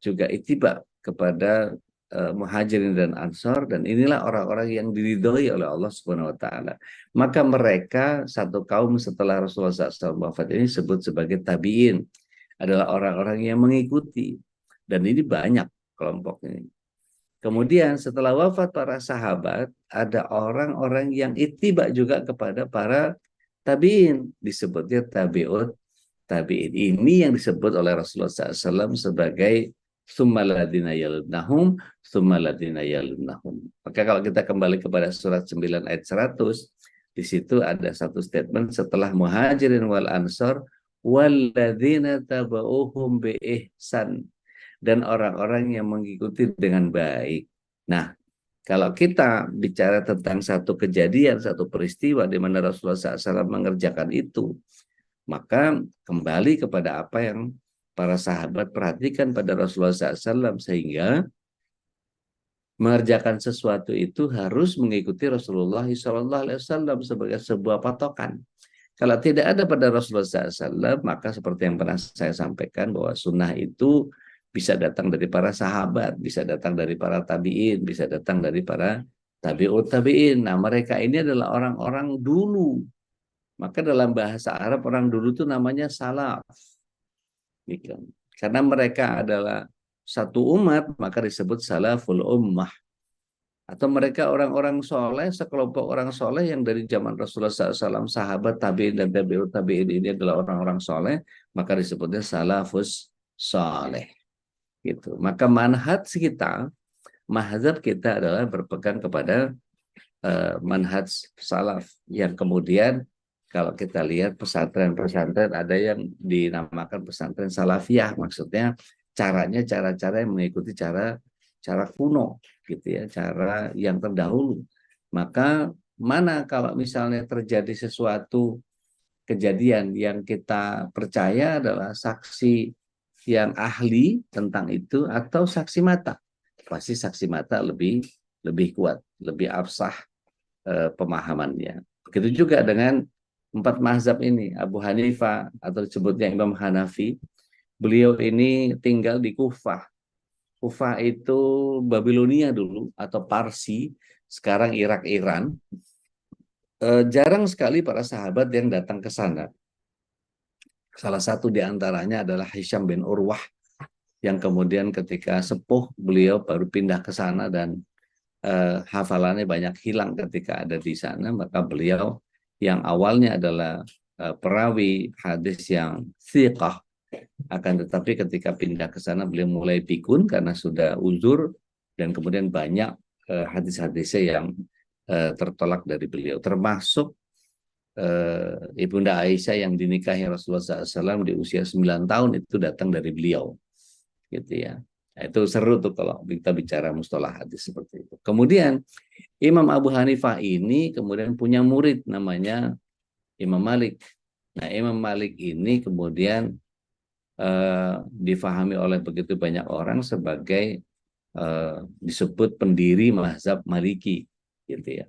juga ittiba kepada Muhajirin dan Ansar, dan inilah orang-orang yang diridhoi oleh Allah Subhanahu wa taala. Maka mereka satu kaum setelah Rasulullah SAW wafat ini disebut sebagai tabi'in, adalah orang-orang yang mengikuti, dan ini banyak kelompok ini. Kemudian setelah wafat para sahabat, ada orang-orang yang ittiba juga kepada para tabi'in, disebutnya tabi'ut tabi'in. Ini yang disebut oleh Rasulullah SAW sebagai summaladina yalunnahum, summaladina yalunnahum. Maka kalau kita kembali kepada surat 9 ayat 100, di situ ada satu statement setelah Muhajirin wal Ansar walladzina tabauhum bi ihsan, dan orang-orang yang mengikuti dengan baik. Nah, kalau kita bicara tentang satu kejadian, satu peristiwa di mana Rasulullah SAW mengerjakan itu, maka kembali kepada apa yang para sahabat perhatikan pada Rasulullah SAW, sehingga mengerjakan sesuatu itu harus mengikuti Rasulullah SAW sebagai sebuah patokan. Kalau tidak ada pada Rasulullah SAW, maka seperti yang pernah saya sampaikan bahwa sunnah itu bisa datang dari para sahabat, bisa datang dari para tabi'in, bisa datang dari para tabi'ut tabi'in. Nah, mereka ini adalah orang-orang dulu. Maka dalam bahasa Arab orang dulu itu namanya salaf. Gitu. Karena mereka adalah satu umat, maka disebut salaful ummah. Atau mereka orang-orang soleh, sekelompok orang soleh yang dari zaman Rasulullah SAW, sahabat, tabi'in, dan tabi'ut tabi'in ini adalah orang-orang soleh, maka disebutnya salafus soleh. Gitu. Maka manhaj kita, mazhab kita adalah berpegang kepada manhaj salaf, yang kemudian kalau kita lihat pesantren-pesantren ada yang dinamakan pesantren salafiyah, maksudnya caranya cara-cara yang mengikuti cara kuno gitu ya, cara yang terdahulu. Maka mana kalau misalnya terjadi sesuatu kejadian yang kita percaya adalah saksi yang ahli tentang itu atau saksi mata, pasti saksi mata lebih kuat, lebih absah pemahamannya. Begitu juga dengan empat mazhab ini, Abu Hanifah atau disebutnya Imam Hanafi, beliau ini tinggal di Kufah. Kufah itu Babilonia dulu atau Parsi, sekarang Irak, Iran. Jarang sekali para sahabat yang datang ke sana. Salah satu di antaranya adalah Hisham bin Urwah, yang kemudian ketika sepuh beliau baru pindah ke sana dan hafalannya banyak hilang ketika ada di sana, maka beliau yang awalnya adalah perawi hadis yang thiqah, akan tetapi ketika pindah ke sana beliau mulai pikun karena sudah uzur, dan kemudian banyak hadis-hadisnya yang tertolak dari beliau, termasuk Ibunda Aisyah yang dinikahi Rasulullah SAW di usia 9 tahun itu datang dari beliau, gitu ya. Nah, itu seru tuh kalau kita bicara mustalah hadis seperti itu. Kemudian Imam Abu Hanifah ini kemudian punya murid namanya Imam Malik. Nah, Imam Malik ini kemudian difahami oleh begitu banyak orang sebagai disebut pendiri mazhab Maliki, gitu ya.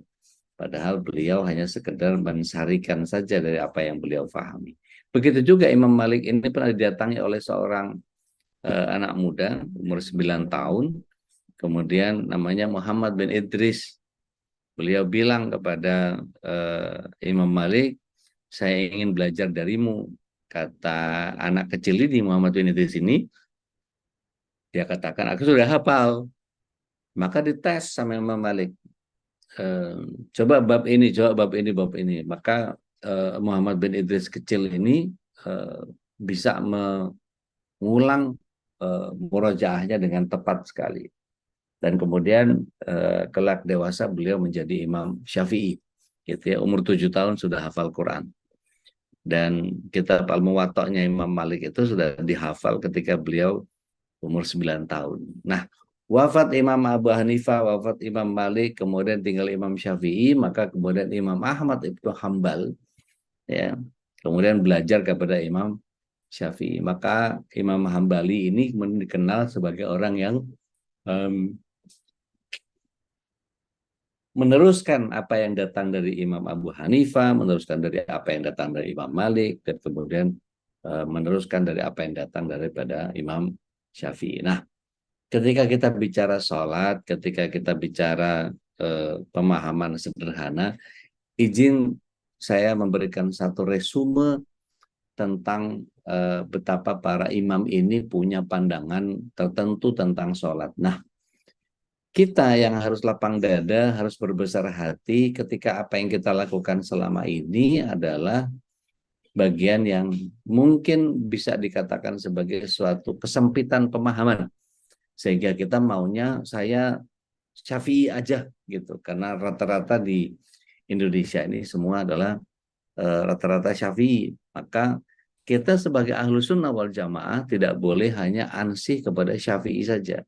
Padahal beliau hanya sekedar mensarikan saja dari apa yang beliau fahami. Begitu juga Imam Malik ini pernah didatangi oleh seorang anak muda umur 9 tahun, kemudian namanya Muhammad bin Idris. Beliau bilang kepada Imam Malik, saya ingin belajar darimu. Kata anak kecil ini, Muhammad bin Idris ini, dia katakan, aku sudah hafal. Maka dites sama Imam Malik, coba bab ini, coba bab ini, bab ini. Maka Muhammad bin Idris kecil ini bisa mengulang murojaahnya dengan tepat sekali. Dan kemudian kelak dewasa beliau menjadi Imam Syafi'i, gitu ya. Umur 7 tahun sudah hafal Quran. Dan kitab Al-Muwatta'nya Imam Malik itu sudah dihafal ketika beliau umur 9 tahun. Nah, wafat Imam Abu Hanifah, wafat Imam Malik, kemudian tinggal Imam Syafi'i, maka kemudian Imam Ahmad Ibnu Hambal, ya, kemudian belajar kepada Imam Syafi'i. Maka Imam Hambali ini dikenal sebagai orang yang meneruskan apa yang datang dari Imam Abu Hanifah, meneruskan dari apa yang datang dari Imam Malik, dan kemudian meneruskan dari apa yang datang daripada Imam Syafi'i. Nah, ketika kita bicara sholat, ketika kita bicara pemahaman sederhana, izin saya memberikan satu resume tentang betapa para imam ini punya pandangan tertentu tentang sholat. Nah, kita yang harus lapang dada, harus berbesar hati ketika apa yang kita lakukan selama ini adalah bagian yang mungkin bisa dikatakan sebagai suatu kesempitan pemahaman. Sehingga kita maunya saya Syafi'i aja gitu. Karena rata-rata di Indonesia ini semua adalah rata-rata Syafi'i. Maka kita sebagai ahlu sunnah wal jamaah tidak boleh hanya ansih kepada Syafi'i saja.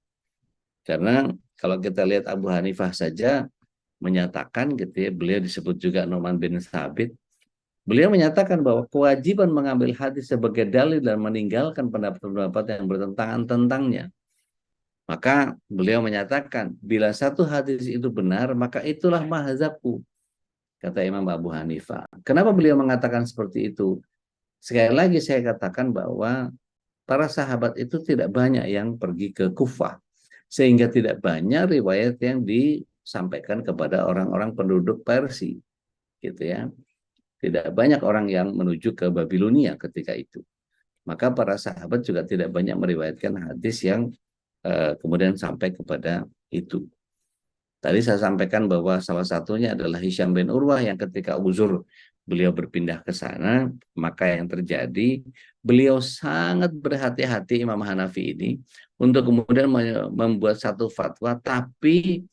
Karena kalau kita lihat Abu Hanifah saja menyatakan gitu ya, beliau disebut juga Nu'man bin Thabit, beliau menyatakan bahwa kewajiban mengambil hadis sebagai dalil dan meninggalkan pendapat-pendapat yang bertentangan tentangnya. Maka beliau menyatakan, bila satu hadis itu benar, maka itulah mazhabku, kata Imam Abu Hanifah. Kenapa beliau mengatakan seperti itu? Sekali lagi saya katakan bahwa para sahabat itu tidak banyak yang pergi ke Kufah, sehingga tidak banyak riwayat yang disampaikan kepada orang-orang penduduk Persia, gitu ya. Tidak banyak orang yang menuju ke Babilonia ketika itu. maka para sahabat juga tidak banyak meriwayatkan hadis yang kemudian sampai kepada itu. Tadi saya sampaikan bahwa salah satunya adalah Hisham bin Urwah yang ketika uzur beliau berpindah ke sana, maka yang terjadi beliau sangat berhati-hati Imam Hanafi ini untuk kemudian membuat satu fatwa, tapi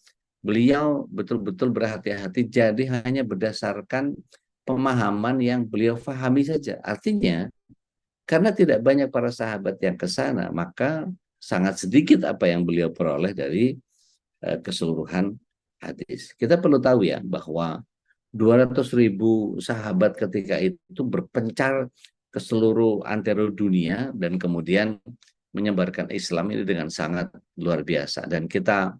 beliau betul-betul berhati-hati jadi hanya berdasarkan pemahaman yang beliau fahami saja. Artinya karena tidak banyak para sahabat yang ke sana, maka sangat sedikit apa yang beliau peroleh dari keseluruhan hadis. Kita perlu tahu ya bahwa 200.000 sahabat ketika itu berpencar ke seluruh antero dunia dan kemudian menyebarkan Islam ini dengan sangat luar biasa. Dan kita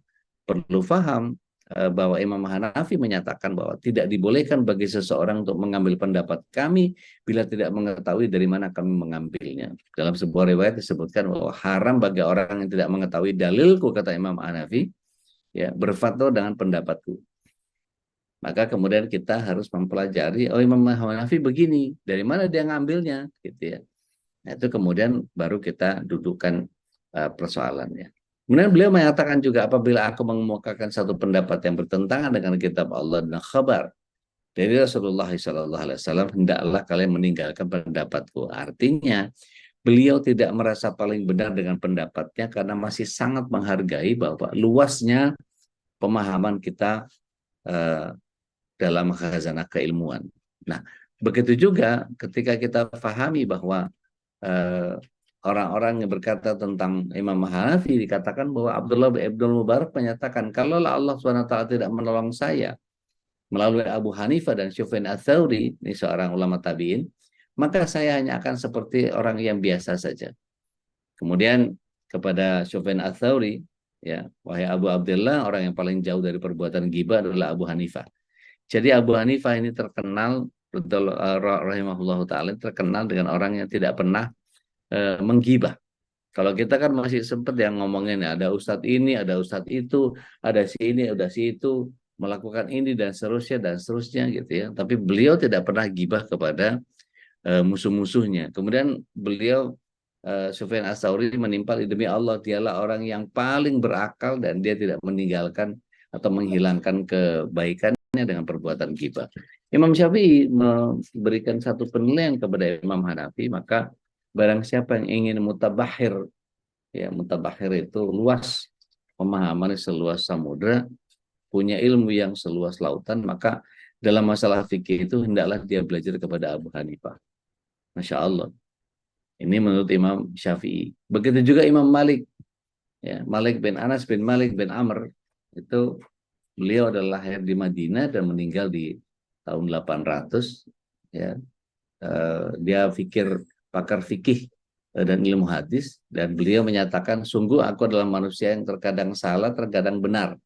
perlu paham bahwa Imam Hanafi menyatakan bahwa tidak dibolehkan bagi seseorang untuk mengambil pendapat kami bila tidak mengetahui dari mana kami mengambilnya. Dalam sebuah riwayat disebutkan bahwa haram bagi orang yang tidak mengetahui dalilku, kata Imam Hanafi, ya, berfatwa dengan pendapatku. Maka kemudian kita harus mempelajari, oh Imam Hanafi begini, dari mana dia ngambilnya, gitu ya. Nah, itu kemudian baru kita dudukkan persoalannya. Kemudian beliau mengatakan juga, apabila aku mengemukakan satu pendapat yang bertentangan dengan kitab Allah dan khabar dari Rasulullah SAW, hendaklah kalian meninggalkan pendapatku. Artinya beliau tidak merasa paling benar dengan pendapatnya karena masih sangat menghargai bahwa luasnya pemahaman kita dalam khazanah keilmuan. Nah, begitu juga ketika kita pahami bahwa orang-orang yang berkata tentang Imam Hanafi, dikatakan bahwa Abdullah bin Abdul Mubarak menyatakan, kalau Allah SWT tidak menolong saya melalui Abu Hanifah dan Sufyan Ats-Tsauri, ini seorang ulama tabi'in, maka saya hanya akan seperti orang yang biasa saja. Kemudian kepada Sufyan Ats-Tsauri, ya, wahai Abu Abdullah, orang yang paling jauh dari perbuatan ghibah adalah Abu Hanifah. Jadi Abu Hanifah ini terkenal, rahimahullah ta'ala, terkenal dengan orang yang tidak pernah menggibah. Kalau kita kan masih sempat yang ngomongin, ada ustadz ini, ada ustadz itu, ada si ini, ada si itu, melakukan ini dan seterusnya gitu ya. Tapi beliau tidak pernah gibah kepada musuh-musuhnya. Kemudian beliau Sufyan Ats-Tsauri menimpal, demi Allah dialah orang yang paling berakal dan dia tidak meninggalkan atau menghilangkan kebaikannya dengan perbuatan gibah. Imam Syafi'i memberikan satu penilaian kepada Imam Hanafi, maka barang siapa yang ingin mutabahir, ya, mutabahir itu luas pemahaman seluas samudra, punya ilmu yang seluas lautan, maka dalam masalah fikih itu hendaklah dia belajar kepada Abu Hanifah. Masya Allah. Ini menurut Imam Syafi'i. Begitu juga Imam Malik, ya, Malik bin Anas bin Malik bin Amr, itu beliau adalah lahir di Madinah dan meninggal di tahun 800. Ya, dia pakar fikih dan ilmu hadis, dan beliau menyatakan, sungguh aku adalah manusia yang terkadang salah, terkadang benar.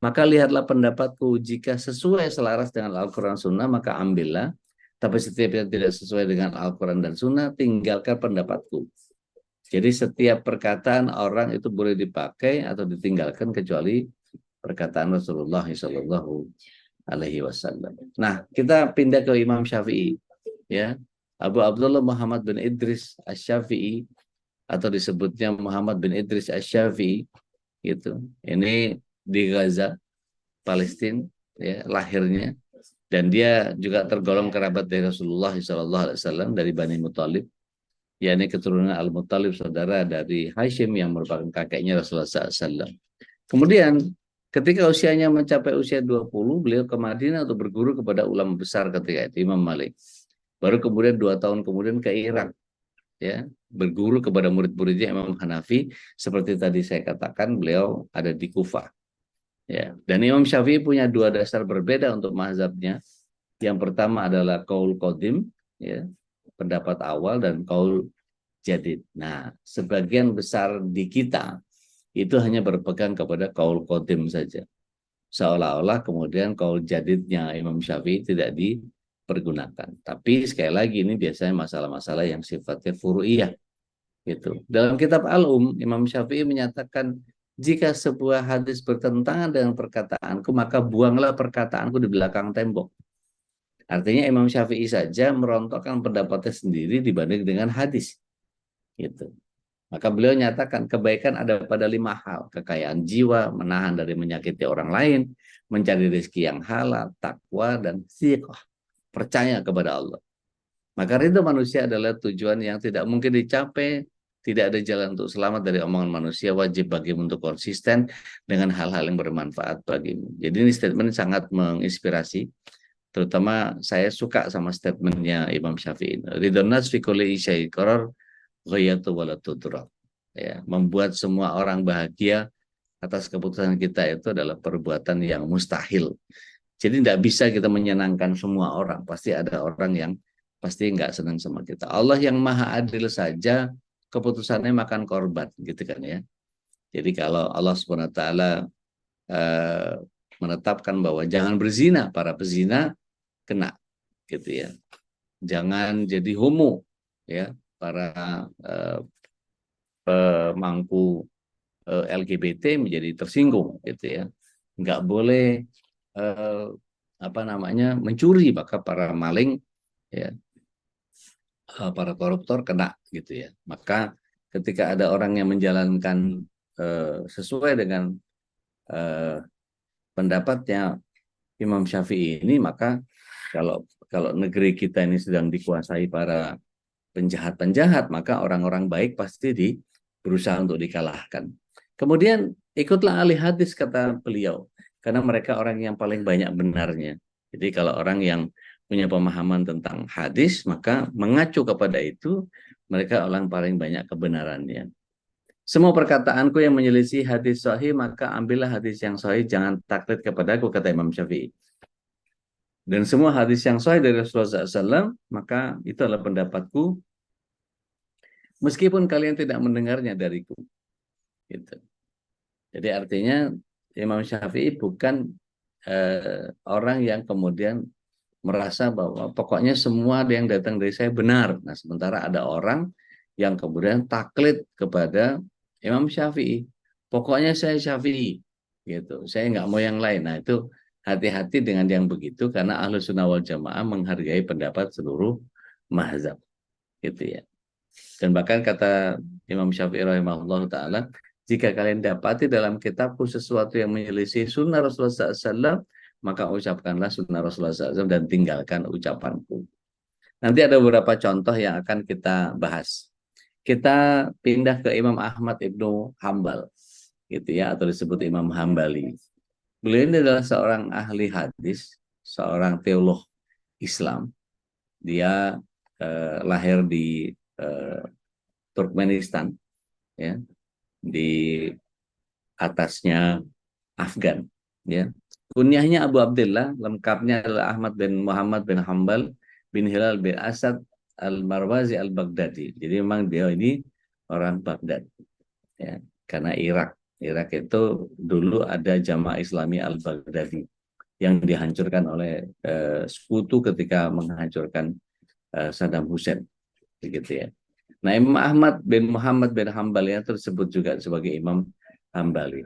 Maka lihatlah pendapatku, jika sesuai selaras dengan Al-Quran Sunnah maka ambillah, tapi setiap yang tidak sesuai dengan Al-Quran dan Sunnah tinggalkan pendapatku. Jadi setiap perkataan orang itu boleh dipakai atau ditinggalkan kecuali perkataan Rasulullah SAW. Nah, kita pindah ke Imam Syafi'i, ya. Abu Abdullah Muhammad bin Idris Asy-Syafi'i, atau disebutnya Muhammad bin Idris Asy-Syafi'i, gitu. Ini di Gaza, Palestina, ya, lahirnya, dan dia juga tergolong kerabat dari Rasulullah SAW, dari Bani Muthalib, yakni keturunan Al-Muthalib, saudara dari Hashim yang merupakan kakeknya Rasulullah SAW. Kemudian ketika usianya mencapai usia 20, beliau ke Madinah untuk berguru kepada ulama besar ketika itu, Imam Malik. Baru kemudian 2 tahun kemudian ke Irak, ya, berguru kepada murid-muridnya Imam Hanafi. Seperti tadi saya katakan, beliau ada di Kufah. Ya, dan Imam Syafi'i punya 2 dasar berbeda untuk mazhabnya. Yang pertama adalah qaul qadim, ya, pendapat awal, dan qaul jadid. Nah, sebagian besar di kita itu hanya berpegang kepada qaul qadim saja. Seolah-olah kemudian qaul jadidnya Imam Syafi'i tidak dipergunakan. Tapi sekali lagi ini biasanya masalah-masalah yang sifatnya furu'iyah, gitu. Dalam kitab Al-Um, Imam Syafi'i menyatakan, jika sebuah hadis bertentangan dengan perkataanku, maka buanglah perkataanku di belakang tembok. Artinya Imam Syafi'i saja merontokkan pendapatnya sendiri dibanding dengan hadis. Gitu. Maka beliau nyatakan kebaikan ada pada 5 hal. Kekayaan jiwa, menahan dari menyakiti orang lain, mencari rezeki yang halal, takwa, dan thiqah, percaya kepada Allah. Maka ridho manusia adalah tujuan yang tidak mungkin dicapai, tidak ada jalan untuk selamat dari omongan manusia, wajib bagimu untuk konsisten dengan hal-hal yang bermanfaat bagimu. Jadi ini statement sangat menginspirasi, terutama saya suka sama statementnya Imam Syafi'i. Ridho nas fi kulli syai qarar ghayatu wala tudrar. Ya, membuat semua orang bahagia atas keputusan kita itu adalah perbuatan yang mustahil. Jadi tidak bisa kita menyenangkan semua orang. Pasti ada orang yang pasti nggak senang sama kita. Allah yang maha adil saja keputusannya makan korban, gitu kan ya. Jadi kalau Allah SWT menetapkan bahwa jangan berzina, para pezina kena, gitu ya. Jangan jadi homo, ya, para pemangku LGBT menjadi tersinggung, gitu ya. Nggak boleh mencuri, maka para maling, ya, para koruptor kena, gitu ya. Maka ketika ada orang yang menjalankan sesuai dengan pendapatnya Imam Syafi'i ini, maka kalau negeri kita ini sedang dikuasai para penjahat-penjahat, maka orang-orang baik pasti berusaha untuk dikalahkan. Kemudian ikutlah ahli hadis, kata beliau, karena mereka orang yang paling banyak benarnya. Jadi kalau orang yang punya pemahaman tentang hadis, maka mengacu kepada itu, mereka orang paling banyak kebenarannya. Semua perkataanku yang menyelisih hadis sahih, maka ambillah hadis yang sahih, jangan taklid kepadaku, kata Imam Syafi'i. Dan semua hadis yang sahih dari Rasulullah SAW, maka itu adalah pendapatku, meskipun kalian tidak mendengarnya dariku. Gitu. Jadi artinya Imam Syafi'i bukan orang yang kemudian merasa bahwa pokoknya semua yang datang dari saya benar. Nah, sementara ada orang yang kemudian taklid kepada Imam Syafi'i. Pokoknya saya Syafi'i, gitu. Saya nggak mau yang lain. Nah, itu hati-hati dengan yang begitu, karena Ahlus Sunnah wal Jamaah menghargai pendapat seluruh mazhab, gitu ya. Dan bahkan kata Imam Syafi'i rahimahullah ta'ala, jika kalian dapati dalam kitabku sesuatu yang menyelisih sunnah Rasulullah SAW, maka ucapkanlah sunnah Rasulullah SAW dan tinggalkan ucapanku. Nanti ada beberapa contoh yang akan kita bahas. Kita pindah ke Imam Ahmad Ibnu Hambal, gitu ya, atau disebut Imam Hambali. Beliau ini adalah seorang ahli hadis, seorang teolog Islam. Dia lahir di Turkmenistan, ya, di atasnya Afgan, ya. Kunyahnya Abu Abdullah, lengkapnya adalah Ahmad bin Muhammad bin Hambal bin Hilal bin Asad al-Marwazi al-Baghdadi. Jadi memang dia ini orang Baghdad, ya, karena Irak itu dulu ada Jamaah Islami al-Baghdadi yang dihancurkan oleh sekutu ketika menghancurkan Saddam Hussein, begitu ya. Nah, Imam Ahmad bin Muhammad bin Hambal yang tersebut juga sebagai Imam Hambali.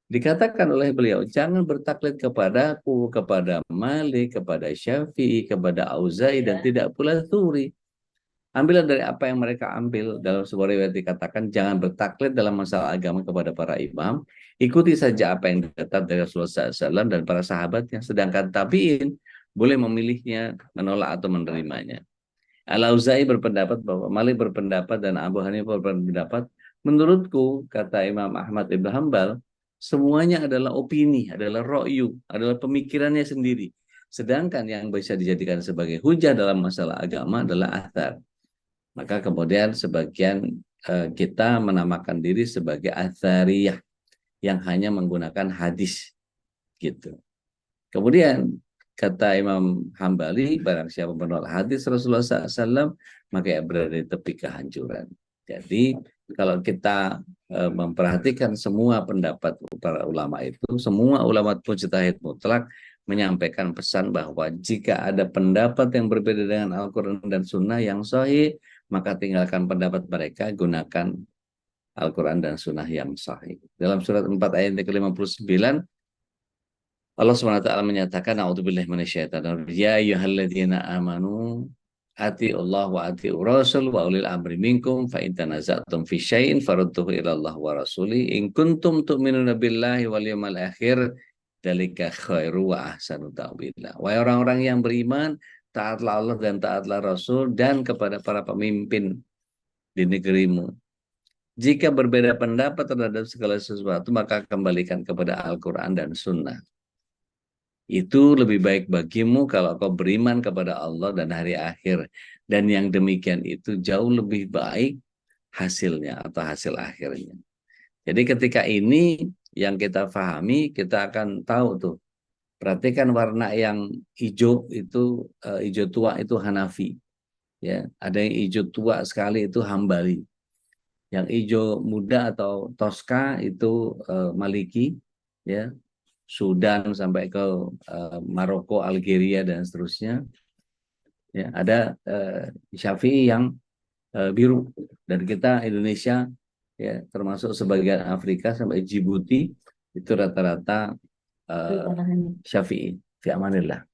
Dikatakan oleh beliau, jangan bertaklid kepadaku, kepada Malik, kepada Syafi'i, kepada Auza'i, dan tidak pula Tsuri. Ambillah dari apa yang mereka ambil. Dalam sebuah riwayat dikatakan, jangan bertaklid dalam masalah agama kepada para imam. Ikuti saja apa yang dicatat dari Rasulullah SAW dan para sahabatnya. Sedangkan tabi'in boleh memilihnya, menolak atau menerimanya. Al-Auza'i berpendapat bahwa Malik berpendapat dan Abu Hanifah berpendapat, menurutku, kata Imam Ahmad Ibn Hambal, semuanya adalah opini, adalah ro'yu, adalah pemikirannya sendiri. Sedangkan yang bisa dijadikan sebagai hujah dalam masalah agama adalah athar. Maka kemudian sebagian kita menamakan diri sebagai athariyah, yang hanya menggunakan hadis, gitu. Kemudian kata Imam Hambali, barang siapa menolak hadis Rasulullah SAW, maka ia berada di tepi kehancuran. Jadi kalau kita memperhatikan semua pendapat para ulama itu, semua ulama mujtahid mutlak menyampaikan pesan bahwa jika ada pendapat yang berbeda dengan Al-Quran dan Sunnah yang sahih, maka tinggalkan pendapat mereka, gunakan Al-Quran dan Sunnah yang sahih. Dalam surat 4 ayat ke-59, Allah SWT menyatakan, A'udzubillahi minasyaitonir rajim, ya ayyuhalladzina amanu ati Allah wa ati Rasul wa ulil amri minkum fa in tanaza'tum fi syai'in farudduhu ila Allah wa rasuli in kuntum tu'minuna billahi wal yawmil akhir dalika khairu wa ahsanu ta'wila. Wahai orang-orang yang beriman, taatlah Allah dan taatlah Rasul dan kepada para pemimpin di negerimu. Jika berbeda pendapat terhadap segala sesuatu, maka kembalikan kepada Al-Quran dan Sunnah. Itu lebih baik bagimu kalau kau beriman kepada Allah dan hari akhir. Dan yang demikian itu jauh lebih baik hasilnya atau hasil akhirnya. Jadi ketika ini yang kita pahami, kita akan tahu tuh. Perhatikan warna yang hijau itu, hijau tua itu Hanafi. Ya, ada yang hijau tua sekali itu Hambali. Yang hijau muda atau Tosca itu Maliki, ya, Sudan sampai ke Maroko, Algeria dan seterusnya. Ya, ada Syafi'i yang biru, dan kita Indonesia ya termasuk sebagian Afrika sampai Djibouti itu rata-rata Syafi'i, fi amanillah.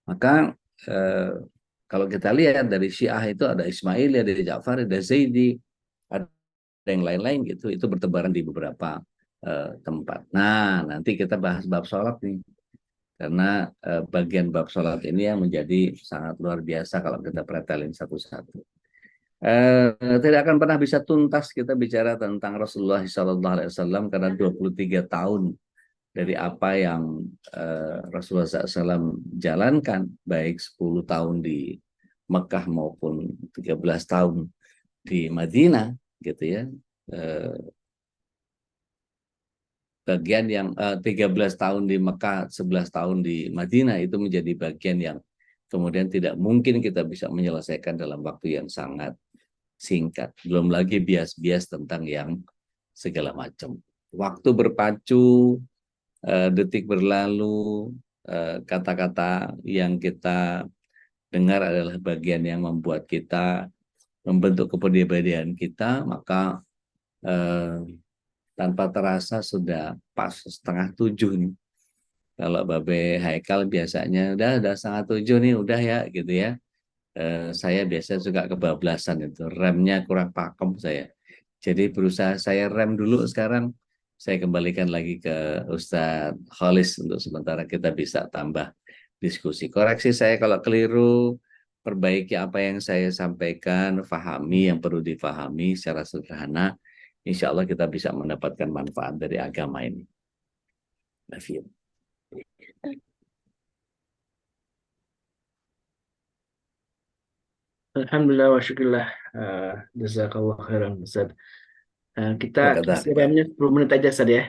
Maka kalau kita lihat dari Syiah itu ada Ismaili, ada Ja'fari, ada Zaidi, ada yang lain-lain gitu, itu bertebaran di beberapa tempat. Nah, nanti kita bahas bab sholat nih, karena bagian bab sholat ini yang menjadi sangat luar biasa kalau kita pretelin satu-satu. Tidak akan pernah bisa tuntas kita bicara tentang Rasulullah SAW karena 23 tahun dari apa yang Rasulullah SAW jalankan, baik 10 tahun di Mekah maupun 13 tahun di Madinah, gitu ya. Bagian yang 13 tahun di Mekah, 11 tahun di Madinah itu menjadi bagian yang kemudian tidak mungkin kita bisa menyelesaikan dalam waktu yang sangat singkat. Belum lagi bias-bias tentang yang segala macam. Waktu berpacu, detik berlalu, kata-kata yang kita dengar adalah bagian yang membuat kita membentuk kepribadian kita, maka tanpa terasa sudah pas 6:30 nih. Kalau Babe Haikal biasanya udah 6:30 nih, udah ya gitu ya. Saya biasa suka kebablasan itu, remnya kurang pakem saya. Jadi berusaha saya rem dulu sekarang. Saya kembalikan lagi ke Ustadz Khalis untuk sementara kita bisa tambah diskusi. Koreksi saya kalau keliru, perbaiki apa yang saya sampaikan, fahami yang perlu difahami secara sederhana. Insya Allah kita bisa mendapatkan manfaat dari agama ini. Alhamdulillah wa syukurillah. Jazakallah khairan Ustaz. Kita Kata, kasih remnya 10 menit aja Ustaz ya.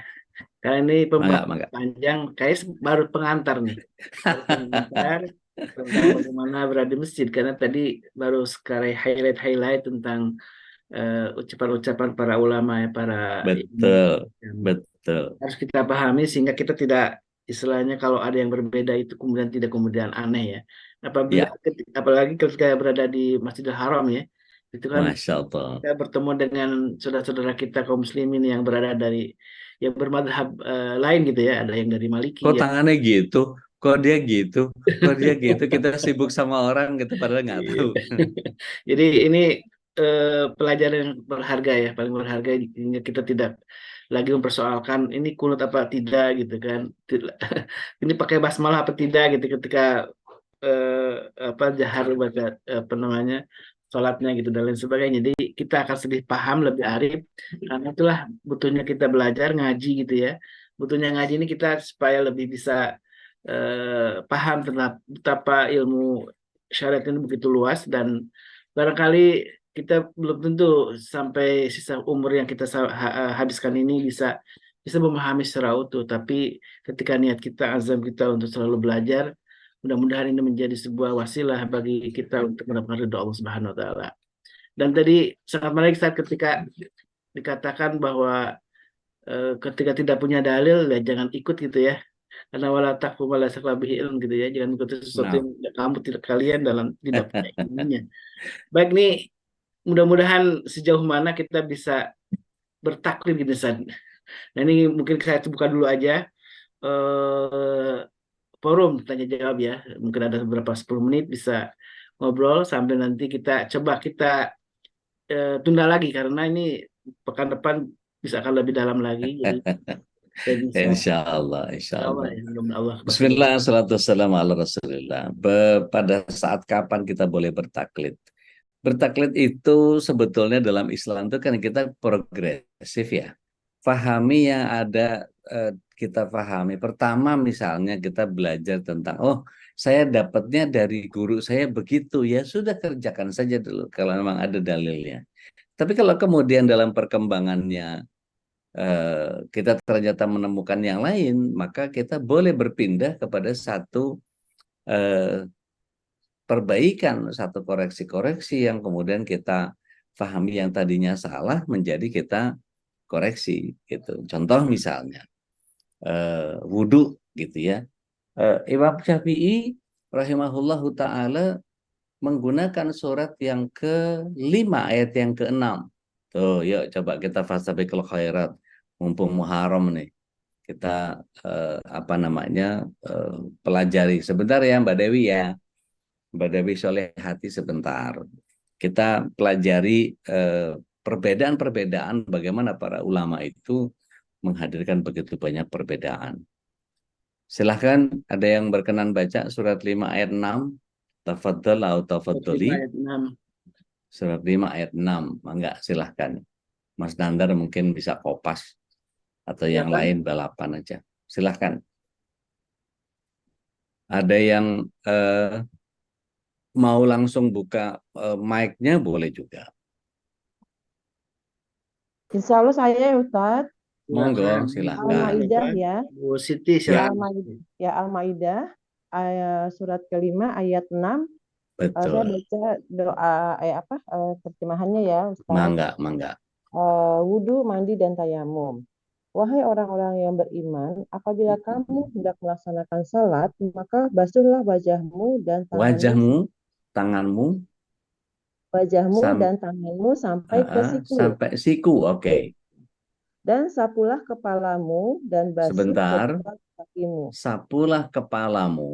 Karena ini pembahasan mangga. panjang, kayak baru pengantar nih. Baru pengantar tentang bagaimana berada di masjid. Karena tadi baru sekali highlight tentang ucapan-ucapan para ulama ya, para Betul, yang betul. harus kita pahami sehingga kita tidak, istilahnya kalau ada yang berbeda itu kemudian tidak kemudian aneh ya. Apabila Ya, apalagi ketika berada di Masjidil Haram ya, itu kan Masya Allah. kita bertemu dengan saudara-saudara kita kaum muslimin yang berada dari yang bermadhab lain gitu ya, ada yang dari Maliki Kok ya. tangannya gitu? Kok dia gitu? Kok dia gitu? Kita sibuk sama orang gitu padahal nggak Iya. tahu. Jadi ini pelajaran yang berharga ya, paling berharga hingga kita tidak lagi mempersoalkan ini kunut apa tidak gitu kan. Ini pakai basmalah apa tidak gitu ketika jahar baca apa namanya sholatnya gitu dan lain sebagainya. Jadi kita akan lebih paham, lebih arif, karena itulah butuhnya kita belajar ngaji gitu ya. Butuhnya ngaji ini kita supaya lebih bisa paham tentang betapa ilmu syariat ini begitu luas, dan barangkali kita belum tentu sampai sisa umur yang kita habiskan ini bisa bisa memahami secara utuh, tapi ketika niat kita, azam kita untuk selalu belajar, mudah-mudahan ini menjadi sebuah wasilah bagi kita untuk mendapatkan ridho Allah Subhanahu wa taala. Dan tadi sangat menarik saat ketika dikatakan bahwa ketika tidak punya dalil ya jangan ikut gitu ya. Karena wala taqfu ma laysa laka bihi ilm gitu ya. Jangan ikuti sesuatu Nah, yang kamu tidak, kalian dalam tidak punya ilmunya. Baik nih, mudah-mudahan sejauh mana kita bisa bertaklid gitu San. Nah ini mungkin saya buka dulu aja forum tanya jawab ya. Mungkin ada beberapa 10 menit bisa ngobrol sambil nanti kita tunda lagi karena ini pekan depan bisa akan lebih dalam lagi. Jadi kita bisa Insya Allah, insya insya Allah Allah. ya mudah-mudahan Allah pasti. Bismillah, salatu wassalamu ala Rasulillah. Pada saat kapan kita boleh bertaklid? Bertaklid itu sebetulnya dalam Islam itu kan kita progresif ya. Fahami yang ada, kita pahami. Pertama misalnya kita belajar tentang, oh saya dapatnya dari guru saya begitu, ya sudah kerjakan saja dulu kalau memang ada dalilnya. Tapi kalau kemudian dalam perkembangannya kita ternyata menemukan yang lain, maka kita boleh berpindah kepada satu eh, perbaikan, satu koreksi-koreksi yang kemudian kita pahami yang tadinya salah menjadi kita koreksi gitu. Contoh misalnya wudhu gitu ya. Imam Syafi'i rahimahullahu taala menggunakan surat yang ke-5 ayat yang ke-6. Tuh, yuk coba kita fastabiqul khairat. Mumpung Muharram nih. Kita apa namanya? Pelajari sebentar ya Mbak Dewi ya. Mbak Dewi soleh hati sebentar. Kita pelajari perbedaan-perbedaan bagaimana para ulama itu menghadirkan begitu banyak perbedaan. Silahkan ada yang berkenan baca surat 5 ayat 6. Tafadhal atau tafadhali. Ayat 6. Surat 5 ayat 6. Mangga silahkan. Mas Nandar mungkin bisa kopas. Atau yang Silakan. lain balapan aja. Silahkan. Ada yang mau langsung buka mic-nya boleh juga. Insya Allah saya ya Ustadz. Monggo, Silakan. silahkan. Al-Maidah ya. Bu Siti Ya. silakan. Al-Maidah surat kelima ayat 6. Saya Betul. baca doa terjemahannya ya Ustadz. Mangga. Wudhu, mandi dan tayamum. Wahai orang-orang yang beriman, apabila kamu hendak melaksanakan salat, maka basuhlah wajahmu dan Wajahmu, tanganmu, dan tanganmu sampai ke siku. Sampai siku, oke. Dan sapulah kepalamu dan basuh Sebentar. kedua kakimu. Sapulah kepalamu,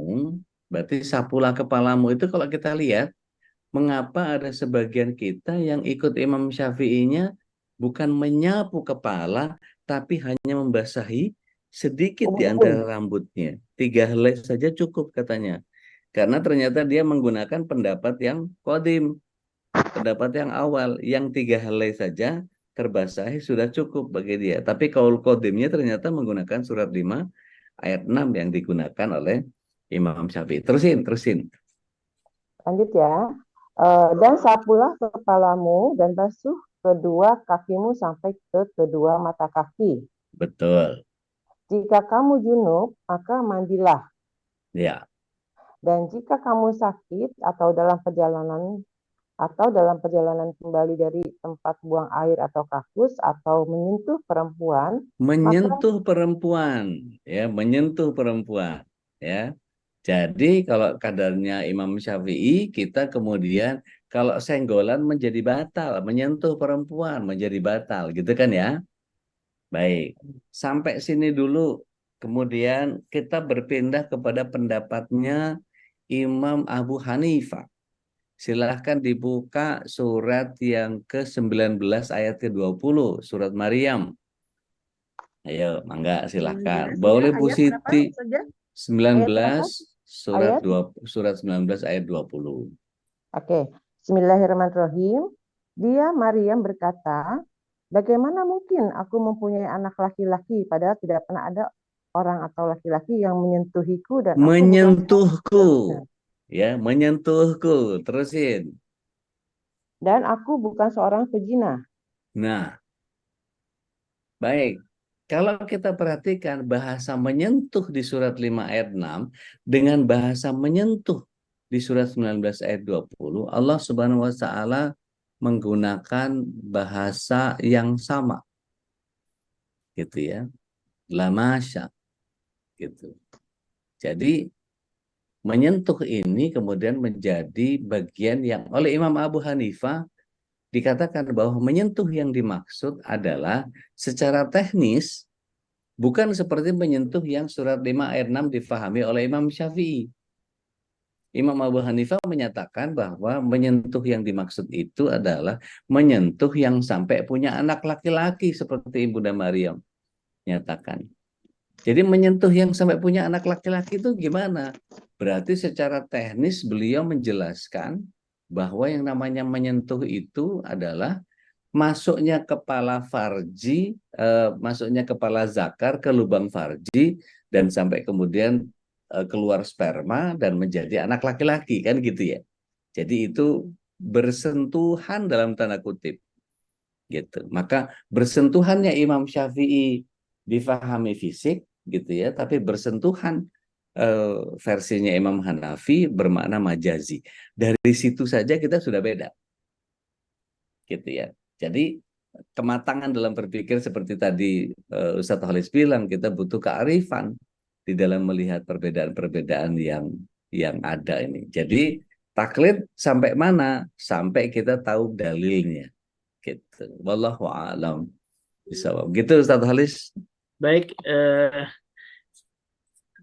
berarti sapulah kepalamu itu kalau kita lihat, mengapa ada sebagian kita yang ikut Imam Syafi'inya bukan menyapu kepala, tapi hanya membasahi sedikit di antara rambutnya. 3 helai saja cukup katanya. Karena ternyata dia menggunakan pendapat yang qadim, pendapat yang awal, yang 3 helai saja terbasahi sudah cukup bagi dia. Tapi kaul qadimnya ternyata menggunakan surat 5 ayat 6 yang digunakan oleh Imam Syafi'i. Terusin. Lanjut ya. Dan sapulah kepalamu dan basuh kedua kakimu sampai ke kedua mata kaki. Betul. Jika kamu junub, maka mandilah. Ya. Dan jika kamu sakit atau dalam perjalanan kembali dari tempat buang air atau kakus atau menyentuh perempuan, ya. Jadi kalau kadarnya Imam Syafi'i, kita kemudian kalau senggolan menjadi batal, menyentuh perempuan menjadi batal, gitu kan ya. Baik, sampai sini dulu. Kemudian kita berpindah kepada pendapatnya Imam Abu Hanifah. Silahkan dibuka surat yang ke-19 ayat ke-20, surat Maryam. Ayo, mangga silahkan. Boleh Bu Siti. 19 surat 19 ayat 20. Oke. Bismillahirrahmanirrahim. Dia Maryam berkata, bagaimana mungkin aku mempunyai anak laki-laki padahal tidak pernah ada orang atau laki-laki yang menyentuhiku dan menyentuhku. Ya, menyentuhku. Terusin. Dan aku bukan seorang pezina. Nah, baik. Kalau kita perhatikan bahasa menyentuh di surat 5 ayat 6 dengan bahasa menyentuh di surat 19 ayat 20, Allah Subhanahu wa taala menggunakan bahasa yang sama. Gitu ya. Lamasya. Gitu. Jadi menyentuh ini kemudian menjadi bagian yang oleh Imam Abu Hanifah dikatakan bahwa menyentuh yang dimaksud adalah secara teknis Bukan seperti menyentuh yang surat 5 ayat 6 difahami oleh Imam Syafi'i. Imam Abu Hanifah menyatakan bahwa menyentuh yang dimaksud itu adalah menyentuh yang sampai punya anak laki-laki seperti Ibunda Maryam nyatakan. Jadi menyentuh yang sampai punya anak laki-laki itu gimana? Berarti secara teknis beliau menjelaskan bahwa yang namanya menyentuh itu adalah masuknya kepala farji, masuknya kepala zakar ke lubang farji dan sampai kemudian keluar sperma dan menjadi anak laki-laki, kan gitu ya. Jadi itu bersentuhan dalam tanda kutip gitu. Maka bersentuhannya Imam Syafi'i difahami fisik gitu ya, tapi bersentuhan versinya Imam Hanafi bermakna majazi. Dari situ saja kita sudah beda gitu ya. Jadi kematangan dalam berpikir seperti tadi Ustadz Holis bilang, kita butuh kearifan di dalam melihat perbedaan-perbedaan yang ada ini. Jadi taklid sampai mana? Sampai kita tahu dalilnya. Gitu. Wallahu a'lam bishawab. Gitu Ustadz Holis. Baik,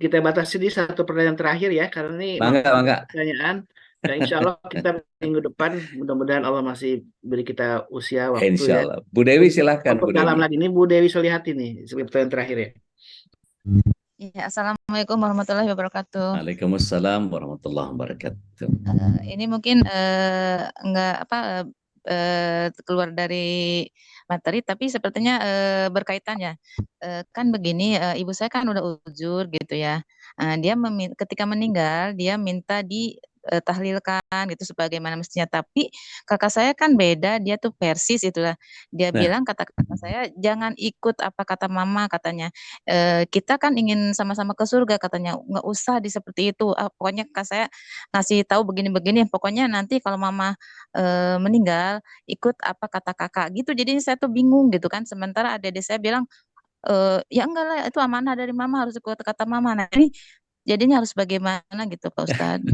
kita batasi di satu pertanyaan terakhir ya, karena ini Mangga. pertanyaan. Dan insya Allah kita minggu depan, mudah-mudahan Allah masih beri kita usia waktu Insya ya. Allah. Bu Dewi silahkan Bu Dalam Dewi. lagi ini Bu Dewi Solihatin nih, sebagai pertanyaan terakhir ya. Ya, Assalamualaikum warahmatullahi wabarakatuh. Waalaikumsalam warahmatullahi wabarakatuh. Ini mungkin enggak keluar dari materi, tapi sepertinya berkaitan ya. Kan begini, ibu saya kan udah uzur gitu ya. Dia ketika meninggal dia minta tahlilkan gitu sebagaimana mestinya. Tapi kakak saya kan beda, dia tuh Persis itulah. Dia Nah. bilang kata kakak saya jangan ikut apa kata mama katanya. Kita kan ingin sama-sama ke surga katanya. Nggak usah seperti itu. Pokoknya kakak saya ngasih tahu begini-begini. Pokoknya nanti kalau mama meninggal ikut apa kata kakak gitu. Jadi saya tuh bingung gitu kan. Sementara adik-adik saya bilang ya enggak lah itu amanah dari mama, harus ikut kata mama. Nah ini jadinya harus bagaimana gitu Pak Ustadz.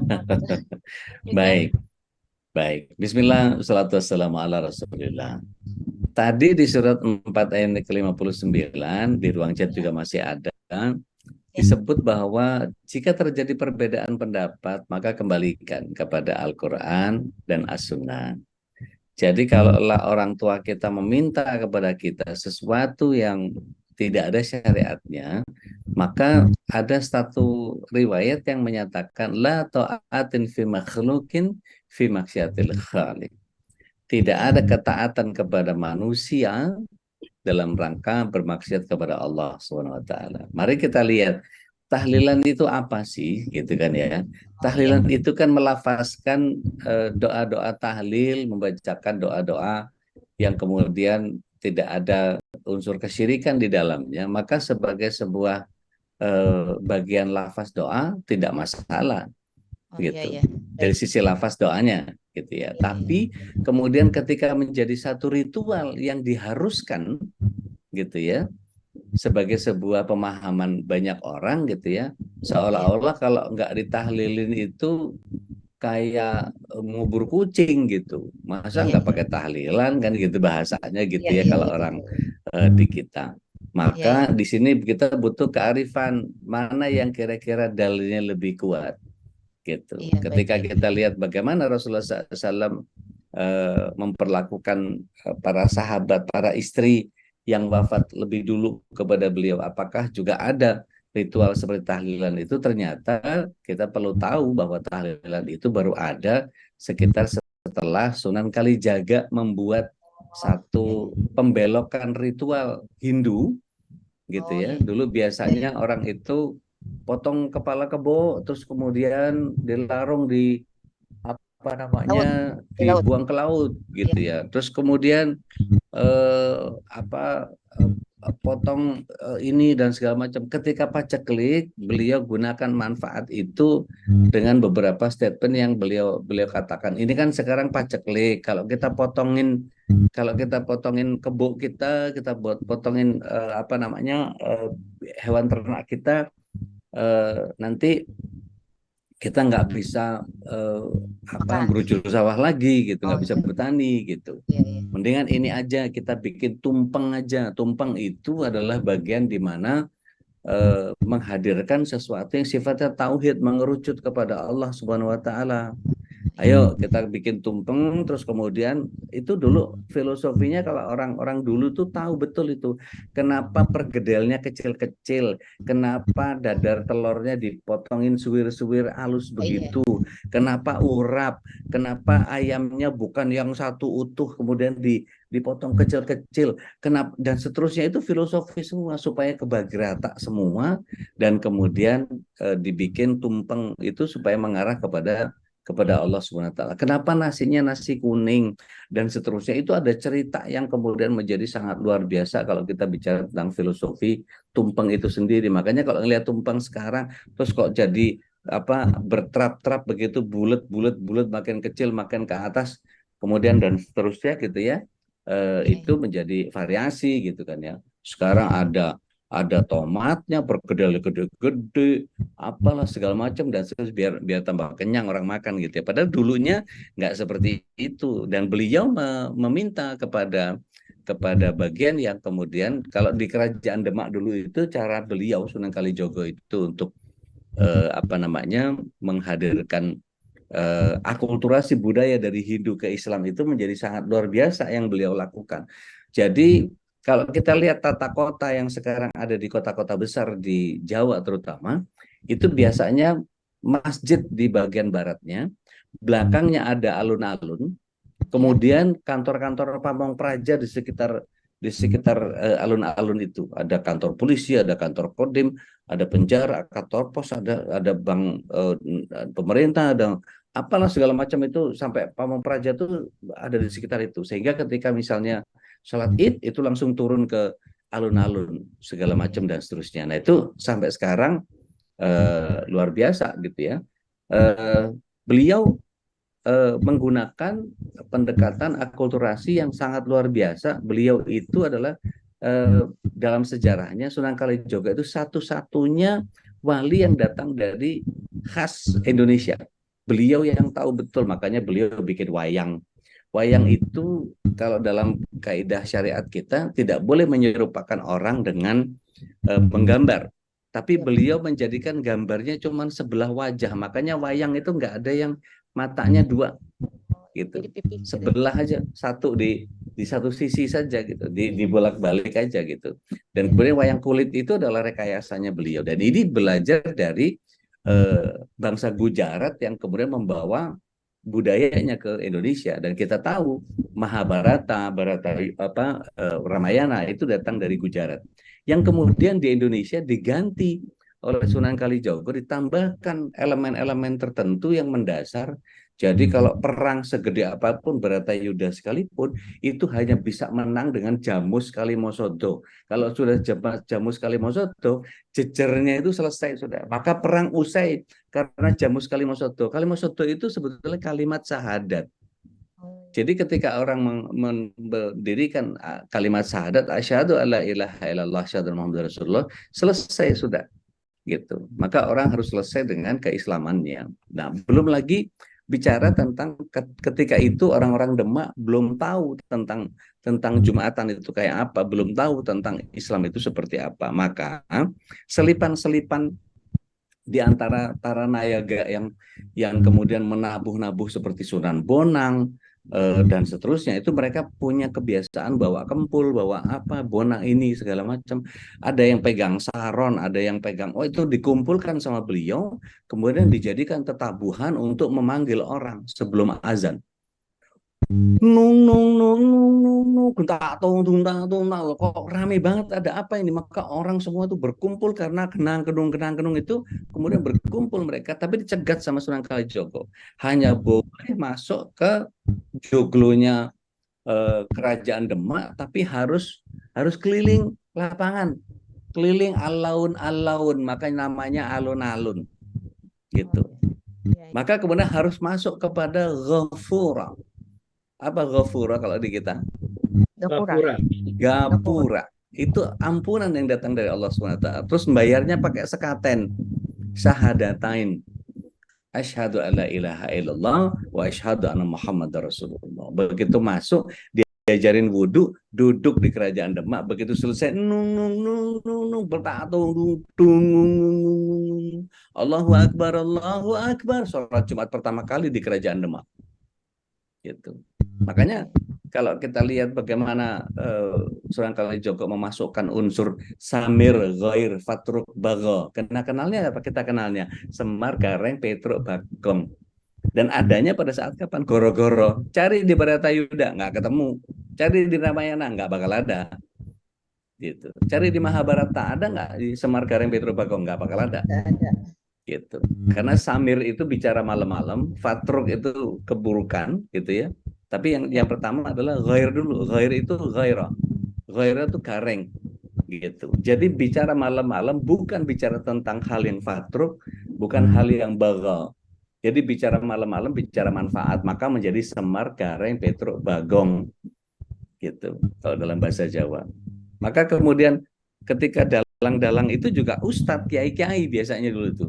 Baik. Bismillah, wassalatu wassalamu ala rasulillah. Tadi di surat 4 ayat ke-59 di ruang chat juga masih ada disebut bahwa jika terjadi perbedaan pendapat maka kembalikan kepada Al-Quran dan As-Sunnah. Jadi kalaulah orang tua kita meminta kepada kita sesuatu yang tidak ada syariatnya, maka ada satu riwayat yang menyatakan la ta'atin fi makhlukin fi maksiatil khaliq. Tidak ada ketaatan kepada manusia dalam rangka bermaksiat kepada Allah SWT. Mari kita lihat tahlilan itu apa sih, gitu kan ya? Tahlilan itu kan melafazkan doa-doa tahlil, membacakan doa-doa yang kemudian tidak ada unsur kesyirikan di dalamnya, maka sebagai sebuah bagian lafaz doa tidak masalah, gitu. Dari sisi lafaz doanya, gitu ya. Tapi kemudian ketika menjadi satu ritual yang diharuskan, gitu ya, sebagai sebuah pemahaman banyak orang, gitu ya, seolah-olah kalau nggak ditahlilin itu kayak ngubur kucing gitu. Masa nggak pakai tahlilan kan gitu bahasanya gitu ya kalau orang di kita. Maka di sini kita butuh kearifan mana yang kira-kira dalilnya lebih kuat gitu. Ketika kita lihat bagaimana Rasulullah SAW memperlakukan para sahabat, para istri yang wafat lebih dulu kepada beliau, apakah juga ada ritual seperti tahlilan itu? Ternyata kita perlu tahu bahwa tahlilan itu baru ada sekitar setelah Sunan Kalijaga membuat satu pembelokan ritual Hindu gitu ya. Dulu biasanya orang itu potong kepala kebo terus kemudian dilarung di apa namanya dibuang ke laut gitu ya. Terus kemudian potong ini dan segala macam. Ketika paceklik, beliau gunakan manfaat itu dengan beberapa statement yang beliau katakan. Ini kan sekarang paceklik. Kalau kita potongin kebo kita potongin hewan ternak kita, nanti kita nggak bisa Makan. berujul sawah lagi gitu, nggak Oh, bisa bertani gitu. iya, iya. Mendingan ini aja kita bikin tumpeng aja. Tumpeng itu adalah bagian di mana menghadirkan sesuatu yang sifatnya tauhid, mengerucut kepada Allah Subhanahu wa taala. Ayo kita bikin tumpeng, terus kemudian itu dulu filosofinya, kalau orang-orang dulu tuh tahu betul itu kenapa pergedelnya kecil-kecil, kenapa dadar telurnya dipotongin suwir-suwir halus Iya. begitu, kenapa urap, kenapa ayamnya bukan yang satu utuh kemudian dipotong kecil-kecil, kenapa, dan seterusnya. Itu filosofi semua supaya kebagi rata semua, dan kemudian dibikin tumpeng itu supaya mengarah kepada Allah Subhanahu wa taala. Kenapa nasinya nasi kuning dan seterusnya, itu ada cerita yang kemudian menjadi sangat luar biasa kalau kita bicara tentang filosofi tumpeng itu sendiri. Makanya kalau ngelihat tumpeng sekarang terus kok jadi bertrap-trap begitu, bulat makin kecil makin ke atas kemudian dan seterusnya gitu ya. Itu menjadi variasi gitu kan ya. Sekarang ada tomatnya bergede-gede, apalah segala macam, dan biar tambah kenyang orang makan gitu ya. Padahal dulunya nggak seperti itu, dan beliau meminta kepada bagian yang kemudian, kalau di Kerajaan Demak dulu itu cara beliau Sunan Kalijogo itu untuk menghadirkan akulturasi budaya dari Hindu ke Islam itu menjadi sangat luar biasa yang beliau lakukan. Jadi kalau kita lihat tata kota yang sekarang ada di kota-kota besar di Jawa terutama, itu biasanya masjid di bagian baratnya, belakangnya ada alun-alun, kemudian kantor-kantor pamong praja di sekitar alun-alun itu. Ada kantor polisi, ada kantor kodim, ada penjara, kantor pos, ada bank pemerintah, ada apalah segala macam itu, sampai pamong praja itu ada di sekitar itu. Sehingga ketika misalnya sholat Id itu langsung turun ke alun-alun segala macam dan seterusnya. Nah itu sampai sekarang luar biasa gitu ya. Beliau menggunakan pendekatan akulturasi yang sangat luar biasa. Beliau itu adalah dalam sejarahnya Sunan Kalijogo itu satu-satunya wali yang datang dari khas Indonesia. Beliau yang tahu betul, makanya beliau bikin wayang. Wayang itu kalau dalam kaidah syariat kita tidak boleh menyerupakan orang dengan menggambar. Tapi beliau menjadikan gambarnya cuma sebelah wajah. Makanya wayang itu nggak ada yang matanya dua gitu, sebelah aja, satu di satu sisi saja gitu, dibolak-balik aja gitu. Dan kemudian wayang kulit itu adalah rekayasanya beliau, dan ini belajar dari bangsa Gujarat yang kemudian membawa budayanya ke Indonesia. Dan kita tahu Mahabharata, Ramayana itu datang dari Gujarat, yang kemudian di Indonesia diganti oleh Sunan Kalijogo, ditambahkan elemen-elemen tertentu yang mendasar. Jadi kalau perang segede apapun Bharatayuda sekalipun, itu hanya bisa menang dengan Jamus Kalimosodo. Kalau sudah Jamus Kalimosodo, jejernya itu selesai sudah. Maka perang usai karena Jamus Kalimosodo. Kalimosodo itu sebetulnya kalimat syahadat. Jadi ketika orang mendirikan kalimat syahadat, asyhadu alla ilaha illallah asyhadu Muhammadar Rasulullah, selesai sudah gitu. Maka orang harus selesai dengan keislamannya. Nah, belum lagi bicara tentang ketika itu orang-orang Demak belum tahu tentang Jumatan itu kayak apa, belum tahu tentang Islam itu seperti apa. Maka selipan-selipan di antara para nayaga yang kemudian menabuh-nabuh seperti Sunan Bonang dan seterusnya, itu mereka punya kebiasaan bawa kempul, bawa bonang ini segala macam. Ada yang pegang saron, ada yang pegang, itu dikumpulkan sama beliau, kemudian dijadikan tetabuhan untuk memanggil orang sebelum azan. Nung nung nung nung nung nung, kok rame banget, ada apa ini? Maka orang semua tuh berkumpul karena kenang kenung itu, kemudian berkumpul mereka, tapi dicegat sama Sunan Kalijogo. Hanya boleh masuk ke joglonya Kerajaan Demak, tapi harus keliling lapangan, keliling alun-alun, makanya namanya alun-alun gitu. Maka kemudian harus masuk kepada Ghafura. Apa Ghafura kalau di kita? Gapura. Itu ampunan yang datang dari Allah SWT. Terus membayarnya pakai sekaten, syahadatain. asyhadu alla ilaha illallah wa asyhadu anna Muhammadar Rasulullah. Begitu masuk diajarin wudhu, duduk di kerajaan Demak, begitu selesai nung nung nung nung nung bertatung dung Allahu Akbar, sholat Jumat pertama kali di kerajaan Demak. Gitu. Makanya kalau kita lihat bagaimana Sunan Kalijogo memasukkan unsur samir, ghair, fatruk, bago. Kenalnya apa kita kenalnya? Semar, Gareng, Petruk, Bagong. Dan adanya pada saat kapan? Goro-goro. Cari di Baratayuda, nggak ketemu. Cari di Ramayana, nggak bakal ada. Gitu. Cari di Mahabharata, ada nggak di Semar, Gareng, Petruk, Bagong? Nggak bakal ada. Gitu. Karena samir itu bicara malam-malam, fatruk itu keburukan, gitu ya. Tapi yang pertama adalah ghair dulu. Ghair itu ghairah. Ghairah itu gareng. Gitu. Jadi bicara malam-malam bukan bicara tentang hal yang fatruk, bukan hal yang bagha. Jadi bicara malam-malam bicara manfaat, maka menjadi semar, gareng, petruk, bagong. Gitu. Kalau dalam bahasa Jawa. Maka kemudian ketika dalang-dalang itu juga ustadz, kiai-kiai biasanya dulu itu.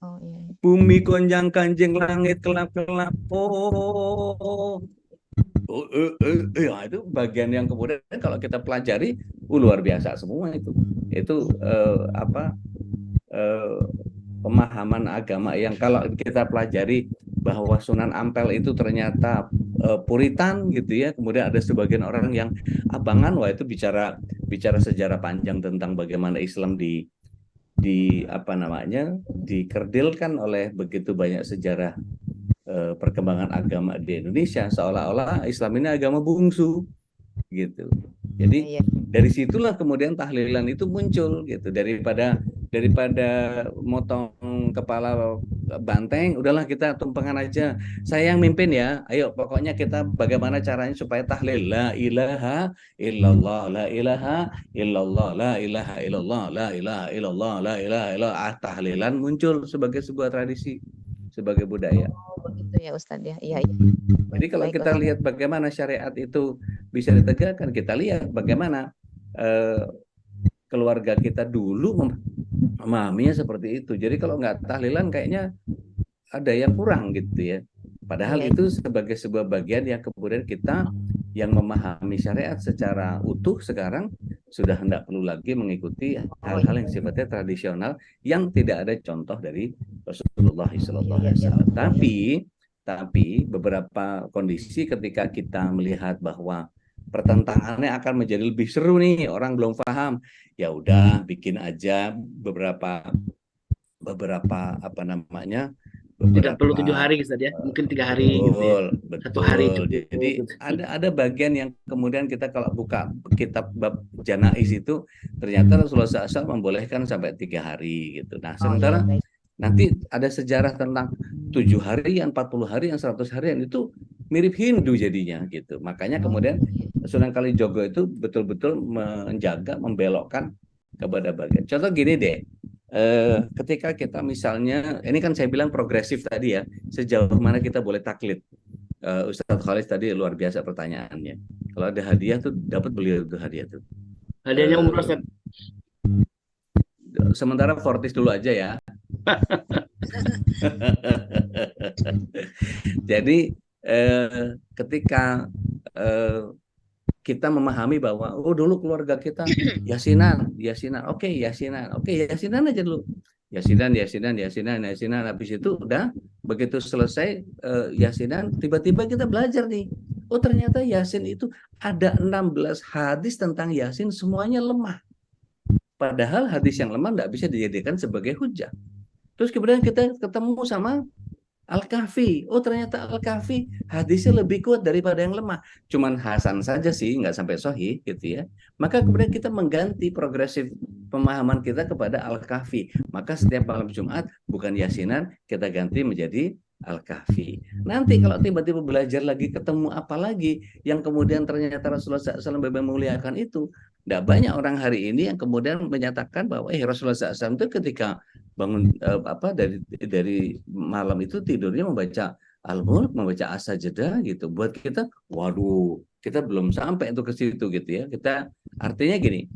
Oh iya. Bumi gonjang kanjeng, langit kelap-kelap. Ya, itu bagian yang kemudian kalau kita pelajari luar biasa semua itu pemahaman agama yang kalau kita pelajari bahwa Sunan Ampel itu ternyata Puritan gitu ya, kemudian ada sebagian orang yang abangan, wah itu bicara sejarah panjang tentang bagaimana Islam dikerdilkan oleh begitu banyak sejarah perkembangan agama di Indonesia, seolah-olah Islam ini agama bungsu gitu. Jadi dari situlah kemudian tahlilan itu muncul gitu, daripada motong kepala banteng, udahlah kita tumpengan aja. Saya yang mimpin ya, ayo pokoknya kita bagaimana caranya supaya tahlil la ilaha illallah, la ilaha illallah, la ilaha illallah, la ilaha illallah, la ilaha illallah. Tahlilan muncul sebagai sebuah tradisi, sebagai budaya. Oh, begitu ya Ustadz ya. Iya, iya. Jadi kalau Baik, kita Ustadz. lihat bagaimana syariat itu bisa ditegakkan, kita lihat bagaimana keluarga kita dulu memahaminya seperti itu. Jadi kalau nggak tahlilan kayaknya ada yang kurang gitu ya. Padahal Iya. itu sebagai sebuah bagian yang kemudian kita yang memahami syariat secara utuh sekarang sudah tidak perlu lagi mengikuti hal-hal yang sifatnya tradisional yang tidak ada contoh dari Rasulullah SAW. Tapi beberapa kondisi ketika kita melihat bahwa pertentangannya akan menjadi lebih seru nih, orang belum paham, ya udah bikin aja beberapa Tidak perlu 7 hari Ustaz ya, mungkin 3 hari gitu ya. betul. 1 hari cukup. Jadi ada bagian yang kemudian kita kalau buka kitab bab janais itu ternyata Rasulullah SAW membolehkan sampai 3 hari gitu. Nah, sementara nanti ada sejarah tentang 7 harian, 40 harian, 100 harian itu mirip Hindu jadinya gitu. Makanya kemudian Sunan Kalijogo itu betul-betul menjaga, membelokkan kepada bagian. Contoh gini deh, ketika kita misalnya, ini kan saya bilang progresif tadi ya, sejauh mana kita boleh taklid. Ustadz Khalis tadi luar biasa pertanyaannya. Kalau ada hadiah tuh dapat beli itu hadiah tuh. Hadiahnya umroh Ustaz. Sementara Fortis dulu aja ya. Jadi ketika kita memahami bahwa dulu keluarga kita yasinan, oke yasinan aja dulu, yasinan, habis itu udah begitu selesai yasinan, tiba-tiba kita belajar nih, ternyata yasin itu ada 16 hadis tentang yasin, semuanya lemah. Padahal hadis yang lemah nggak bisa dijadikan sebagai hujah. Terus kemudian kita ketemu sama Al-Kahfi. Ternyata Al-Kahfi hadisnya lebih kuat daripada yang lemah. Cuman hasan saja sih, nggak sampai sahih gitu ya. Maka kemudian kita mengganti progresif pemahaman kita kepada Al-Kahfi. Maka setiap malam Jumat bukan yasinan, kita ganti menjadi Al-Kahfi. Nanti kalau tiba-tiba belajar lagi, ketemu apa lagi yang kemudian ternyata Rasulullah SAW memuliakan itu. Tidak banyak orang hari ini yang kemudian menyatakan bahwa Rasulullah SAW itu ketika bangun dari malam itu tidurnya membaca Al-Mulk, membaca As-Sajdah gitu. Buat kita, waduh, kita belum sampai itu ke situ gitu ya. Kita artinya gini,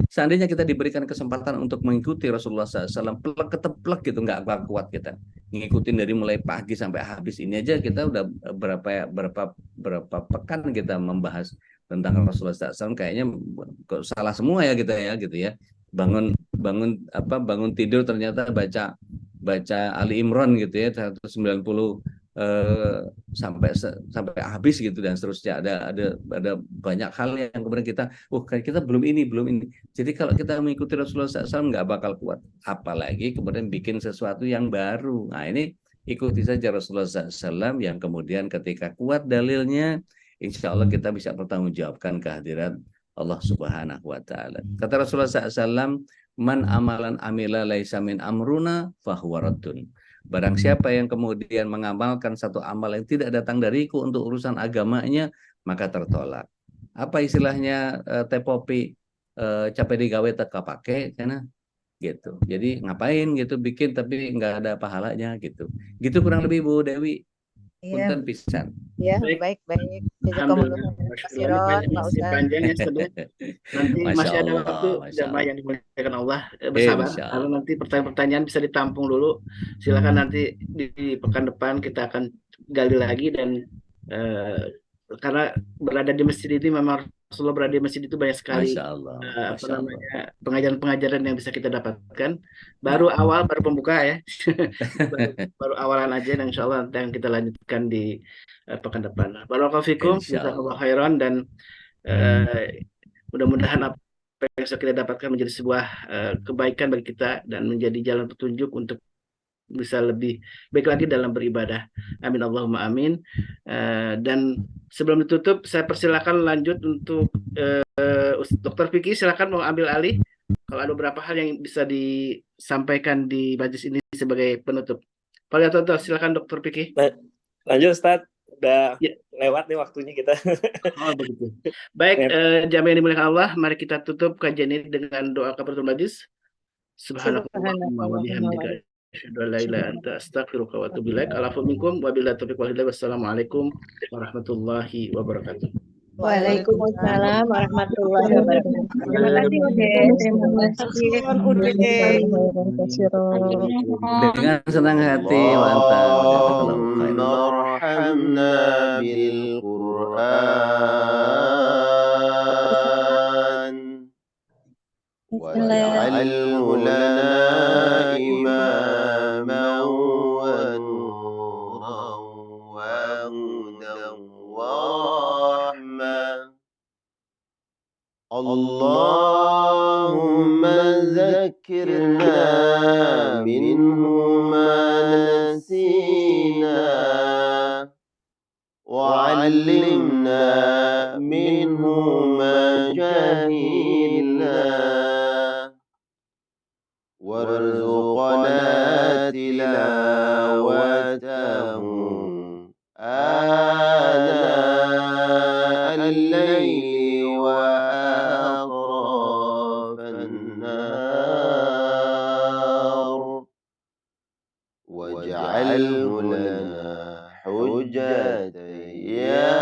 seandainya kita diberikan kesempatan untuk mengikuti Rasulullah SAW, plek keteplek gitu, nggak kuat kita. ngikutin dari mulai pagi sampai habis ini aja kita udah berapa pekan kita membahas tentang Rasulullah SAW, kayaknya kok salah semua ya kita ya gitu ya. Bangun tidur ternyata baca Ali Imran gitu ya 190 sampai habis gitu dan seterusnya. Ada banyak hal yang kemudian kita belum ini. Jadi kalau kita mengikuti Rasulullah SAW nggak bakal kuat, apalagi kemudian bikin sesuatu yang baru. Nah ini ikuti saja Rasulullah SAW yang kemudian ketika kuat dalilnya, insya Allah kita bisa pertanggungjawabkan kehadiran Allah Subhanahu Wa Taala. Kata Rasulullah SAW, man amalan amila laisa min amruna fahuwa raddun. Barang siapa yang kemudian mengamalkan satu amal yang tidak datang dariku untuk urusan agamanya, maka tertolak. Apa istilahnya tepopi capek digawe teka pakai karena gitu. Jadi ngapain gitu bikin tapi nggak ada pahalanya gitu. Gitu kurang lebih Bu Dewi. Iya, Punten pisan. ya, Baik. baik. Alhamdulillah. Jazakumullah Masya khairan, Allah, ini Pak masih Ustaz. panjang ya Ustaz ya. Nanti Masya masih ada Allah, waktu Masya jamaah Allah. yang dimuliakan Allah, bersabar Insya karena Allah. nanti pertanyaan-pertanyaan bisa ditampung dulu. Silakan nanti di pekan depan kita akan gali lagi dan karena berada di masjid ini memang Rasulullah berada di masjid itu banyak sekali Masya Allah, Masya Allah. pengajaran-pengajaran yang bisa kita dapatkan. Baru pembuka ya. baru awalan aja dan insya Allah nanti yang kita lanjutkan di pekan depan. Barakallahu fikum, Insya jazakallahu Allah. khairan dan mudah-mudahan apa yang bisa kita dapatkan menjadi sebuah kebaikan bagi kita dan menjadi jalan petunjuk untuk bisa lebih baik lagi dalam beribadah. Amin Allahumma amin. Dan sebelum ditutup, saya persilakan lanjut untuk Dr. Vicky, silakan mau ambil alih. Kalau ada beberapa hal yang bisa disampaikan di majlis ini sebagai penutup. Pak silakan Dr. Vicky. Lanjut Ustadz, udah Ya. lewat nih waktunya kita. Oh begitu. Baik, jamaah yang dimuliakan Allah, mari kita tutup kajian ini dengan doa kafaratul majlis. Subhanallahumma wa bihamdika asyhadu an la ilaha illa anta astaghfiruka wa atubu ilaik. Alafu minkum wabillahi taufiq wal hidayah. Wassalamualaikum warahmatullahi wabarakatuh. Waalaikumsalam warahmatullahi wabarakatuh. Terima kasih Ude. Terima kasih Ude. Dengan senang hati, mantap. Allahumma bil Qur'an waj'alhu lana imaman wa nuran wa hudan wa rahmah. Allahumma zakkirna minhu ma nasina وعلمنا منه ما جهلنا وارزقنا تلاوته آناء الليل وأطراف النهار واجعله لنا حجة يا